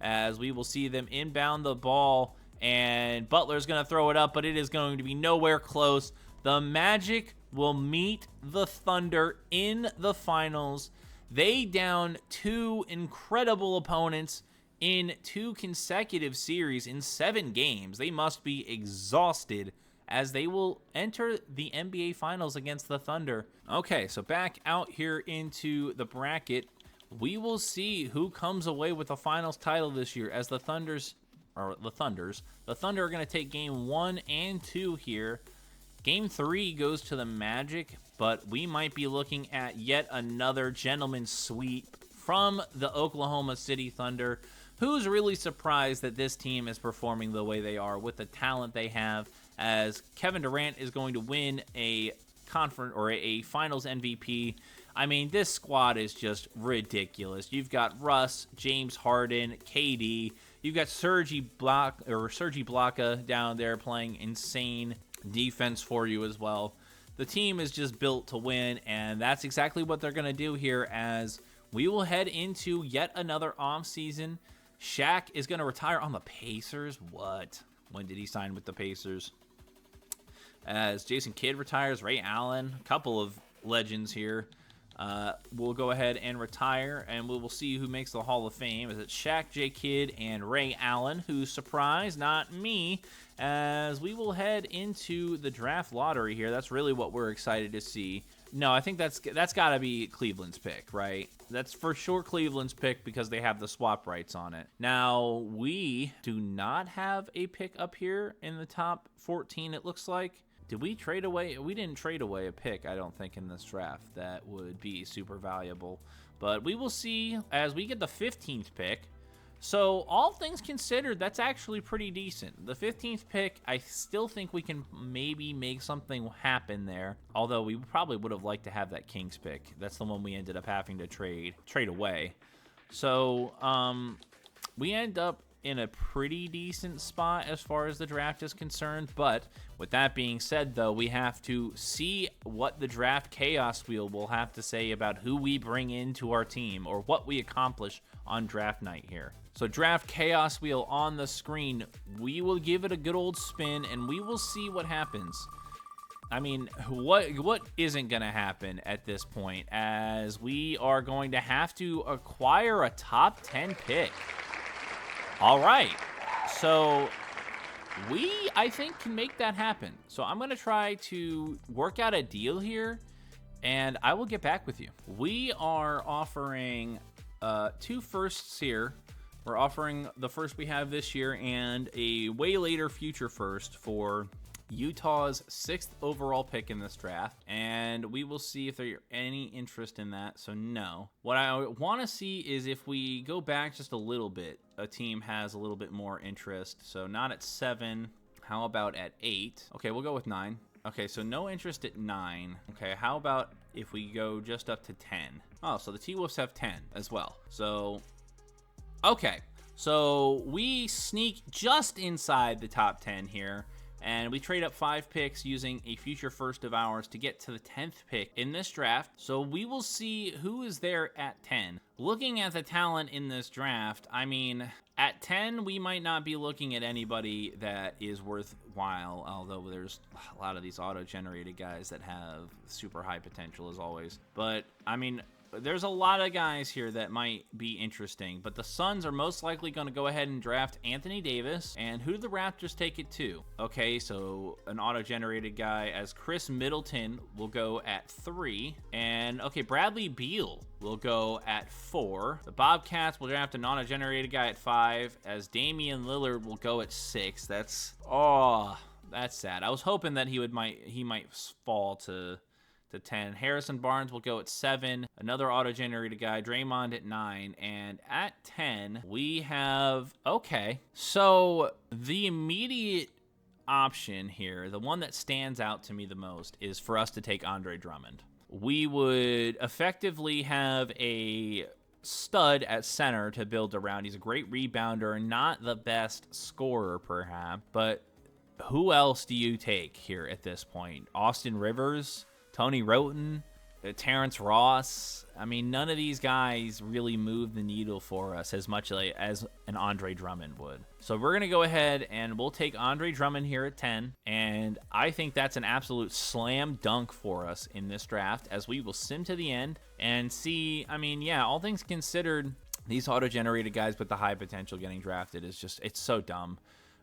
as we will see them inbound the ball, and Butler's going to throw it up, but it is going to be nowhere close. The Magic will meet the Thunder in the finals. They down two incredible opponents in 2 consecutive series in 7 games. They must be exhausted, as they will enter the NBA Finals against the Thunder. Okay, so back out here into the bracket. We will see who comes away with the finals title this year, as the Thunder are going to take game 1 and 2 here. Game 3 goes to the Magic, but we might be looking at yet another gentleman's sweep from the Oklahoma City Thunder. Who's really surprised that this team is performing the way they are with the talent they have, as Kevin Durant is going to win a conference or a finals MVP. I mean, this squad is just ridiculous. You've got Russ, James Harden, KD. You've got Serge Ibaka down there playing insane defense for you as well. The team is just built to win, and that's exactly what they're going to do here, as we will head into yet another offseason. Shaq is going to retire on the Pacers. What? When did he sign with the Pacers? As Jason Kidd retires, Ray Allen, a couple of legends here, will go ahead and retire, and we will see who makes the Hall of Fame. Is it Shaq, J. Kidd, and Ray Allen? Who's surprised? Not me. As we will head into the draft lottery here. That's really what we're excited to see. No, I think that's got to be Cleveland's pick, right? That's for sure Cleveland's pick, because they have the swap rights on it. Now, we do not have a pick up here in the top 14, it looks like. Did we trade away? We didn't trade away a pick, I don't think, in this draft that would be super valuable. But we will see as we get the 15th pick. So all things considered, that's actually pretty decent. The 15th pick, I still think we can maybe make something happen there. Although we probably would have liked to have that Kings pick. That's the one we ended up having to trade away. So we end up in a pretty decent spot as far as the draft is concerned. But with that being said, though, we have to see what the draft chaos wheel will have to say about who we bring into our team or what we accomplish on draft night here. So draft chaos wheel on the screen. We will give it a good old spin and we will see what happens. I mean, what isn't going to happen at this point, as we are going to have to acquire a top 10 pick. All right, so I think, can make that happen. So I'm going to try to work out a deal here, and I will get back with you. We are offering 2 firsts here. We're offering the first we have this year and a way later future first for Utah's 6th overall pick in this draft, and we will see if there's any interest in that. So no. What I want to see is if we go back just a little bit, a team has a little bit more interest. So not at 7. How about at 8? Okay, we'll go with 9. Okay, so no interest at 9. Okay, how about if we go just up to 10? Oh, so the T-Wolves have 10 as well. So, okay. So we sneak just inside the top 10 here. And we trade up 5 picks using a future first of ours to get to the 10th pick in this draft. So we will see who is there at 10. Looking at the talent in this draft, I mean, at 10, we might not be looking at anybody that is worthwhile, although there's a lot of these auto-generated guys that have super high potential as always. But, I mean, there's a lot of guys here that might be interesting, but the Suns are most likely going to go ahead and draft Anthony Davis. And who do the Raptors take it to? Okay, so an auto-generated guy as Chris Middleton will go at 3. And, okay, Bradley Beal will go at 4. The Bobcats will draft an auto-generated guy at 5, as Damian Lillard will go at 6. That's sad. I was hoping that he might fall to 10. Harrison Barnes will go at 7. Another auto-generated guy, Draymond at 9. And at 10, we have, okay. So the immediate option here, the one that stands out to me the most, is for us to take Andre Drummond. We would effectively have a stud at center to build around. He's a great rebounder, not the best scorer perhaps, but who else do you take here at this point? Austin Rivers? Tony Roten, Terrence Ross. I mean, none of these guys really move the needle for us as much as an Andre Drummond would. So we're going to go ahead and we'll take Andre Drummond here at 10. And I think that's an absolute slam dunk for us in this draft, as we will sim to the end and see. I mean, yeah, all things considered, these auto-generated guys with the high potential getting drafted is just, it's so dumb.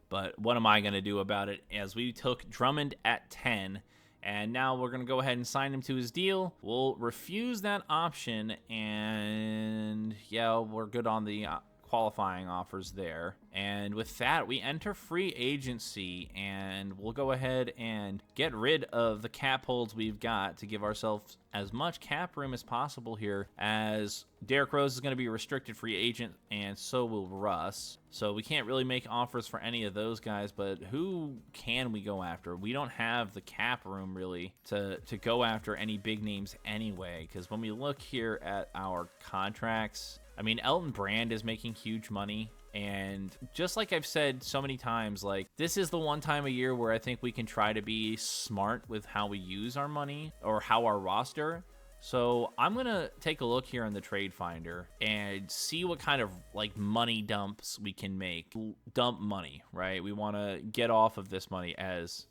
But what am I going to do about it? As we took Drummond at 10, and now we're going to go ahead and sign him to his deal. We'll refuse that option, and yeah, we're good on the qualifying offers there. And with that, we enter free agency, and we'll go ahead and get rid of the cap holds we've got to give ourselves as much cap room as possible here, as Derrick Rose is going to be a restricted free agent, and so will Russ. So we can't really make offers for any of those guys, but who can we go after? We don't have the cap room really to go after any big names anyway, because when we look here at our contracts, I mean, Elton Brand is making huge money. And just like I've said so many times, like, this is the one time a year where I think we can try to be smart with how we use our money or how our roster. So I'm going to take a look here in the trade finder and see what kind of like money dumps we can make. Dump money, right? We want to get off of this money as...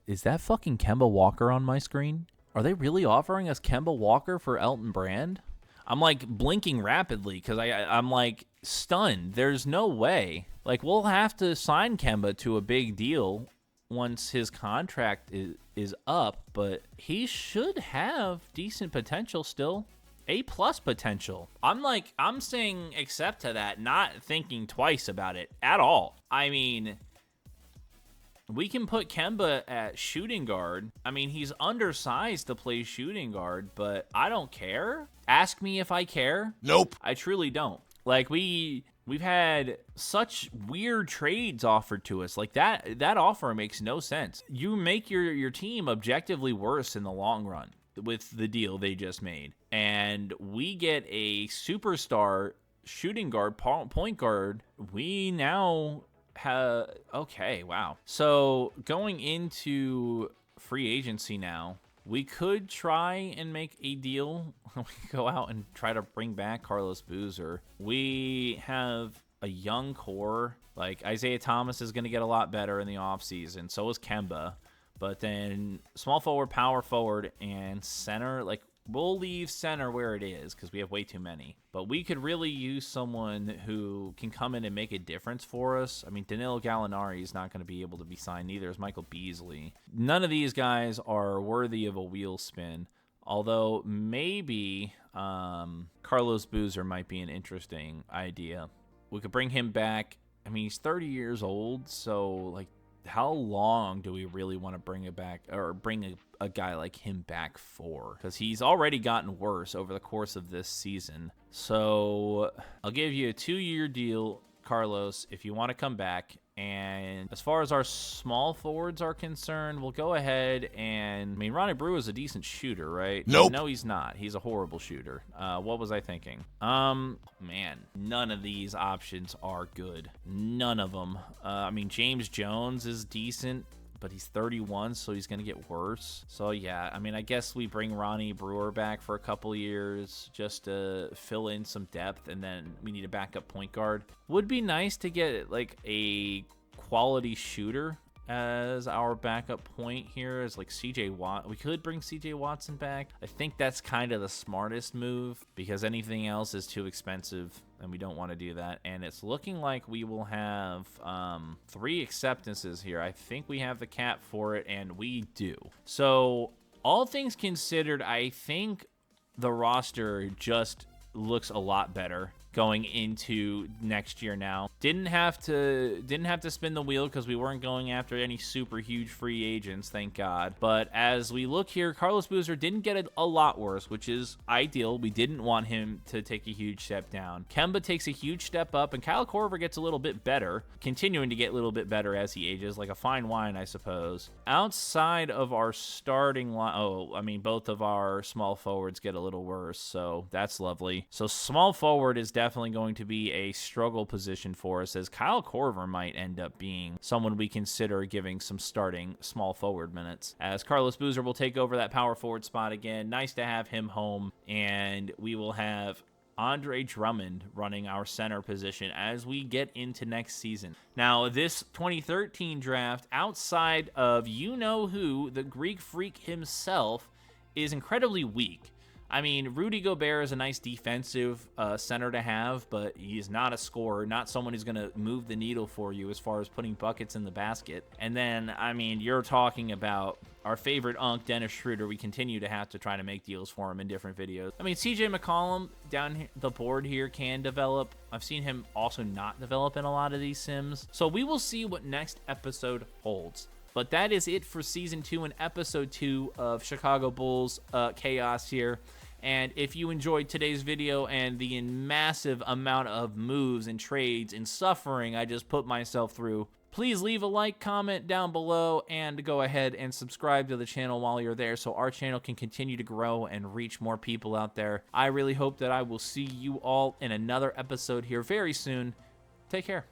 Is that fucking Kemba Walker on my screen? Are they really offering us Kemba Walker for Elton Brand? I'm like blinking rapidly because I'm like stunned. There's no way. Like, we'll have to sign Kemba to a big deal once his contract is up, but he should have decent potential still. A+ potential. I'm saying accept to that, not thinking twice about it at all. I mean, We can put Kemba at shooting guard. I mean, he's undersized to play shooting guard, but I don't care. Ask me if I care. Nope. I truly don't. Like, we've had such weird trades offered to us. Like, that offer makes no sense. You make your team objectively worse in the long run with the deal they just made. And we get a superstar shooting guard, point guard. We now have, okay, wow. So going into free agency now, we could try and make a deal. We could go out and try to bring back Carlos Boozer. We have a young core. Like, Isaiah Thomas is going to get a lot better in the offseason. So is Kemba. But then small forward, power forward, and center, like, we'll leave center where it is because we have way too many. But we could really use someone who can come in and make a difference for us. I mean, Danilo Gallinari is not going to be able to be signed. Neither is Michael Beasley. None of these guys are worthy of a wheel spin. Although maybe Carlos Boozer might be an interesting idea. We could bring him back. I mean, he's 30 years old, so, like, how long do we really want to bring it back, or bring a guy like him back for? Because he's already gotten worse over the course of this season. So I'll give you a 2-year deal, Carlos, if you want to come back. And as far as our small forwards are concerned, we'll go ahead and, I mean, Ronnie Brew is a decent shooter, right? Nope. No, he's not. He's a horrible shooter. What was I thinking? Man, none of these options are good. None of them. I mean, James Jones is decent, but he's 31, so he's going to get worse. So, yeah, I mean, I guess we bring Ronnie Brewer back for a couple years just to fill in some depth, and then we need a backup point guard. Would be nice to get, like, a quality shooter as our backup point here, as like CJ Watt. We could bring CJ Watson back. I think that's kind of the smartest move because anything else is too expensive and we don't want to do that. And it's looking like we will have 3 acceptances here. I think we have the cap for it, and we do. So all things considered, I think the roster just looks a lot better going into next year now. Didn't have to spin the wheel because we weren't going after any super huge free agents, thank God. But as we look here, Carlos Boozer didn't get a lot worse, which is ideal. We didn't want him to take a huge step down. Kemba takes a huge step up, and Kyle Korver gets a little bit better, continuing to get a little bit better as he ages, like a fine wine, I suppose. Outside of our starting line, both of our small forwards get a little worse, so that's lovely. So small forward is definitely going to be a struggle position for us, as Kyle Korver might end up being someone we consider giving some starting small forward minutes, as Carlos Boozer will take over that power forward spot again. Nice to have him home, and we will have Andre Drummond running our center position as we get into next season. Now, this 2013 draft, outside of you-know-who, the Greek freak himself, is incredibly weak. I mean, Rudy Gobert is a nice defensive center to have, but he's not a scorer, not someone who's going to move the needle for you as far as putting buckets in the basket. And then, I mean, you're talking about our favorite unk, Dennis Schroeder. We continue to have to try to make deals for him in different videos. I mean, CJ McCollum down the board here can develop. I've seen him also not develop in a lot of these sims. So we will see what next episode holds. But that is it for Season 2 and Episode 2 of Chicago Bulls Chaos here. And if you enjoyed today's video and the massive amount of moves and trades and suffering I just put myself through, please leave a like, comment down below, and go ahead and subscribe to the channel while you're there so our channel can continue to grow and reach more people out there. I really hope that I will see you all in another episode here very soon. Take care.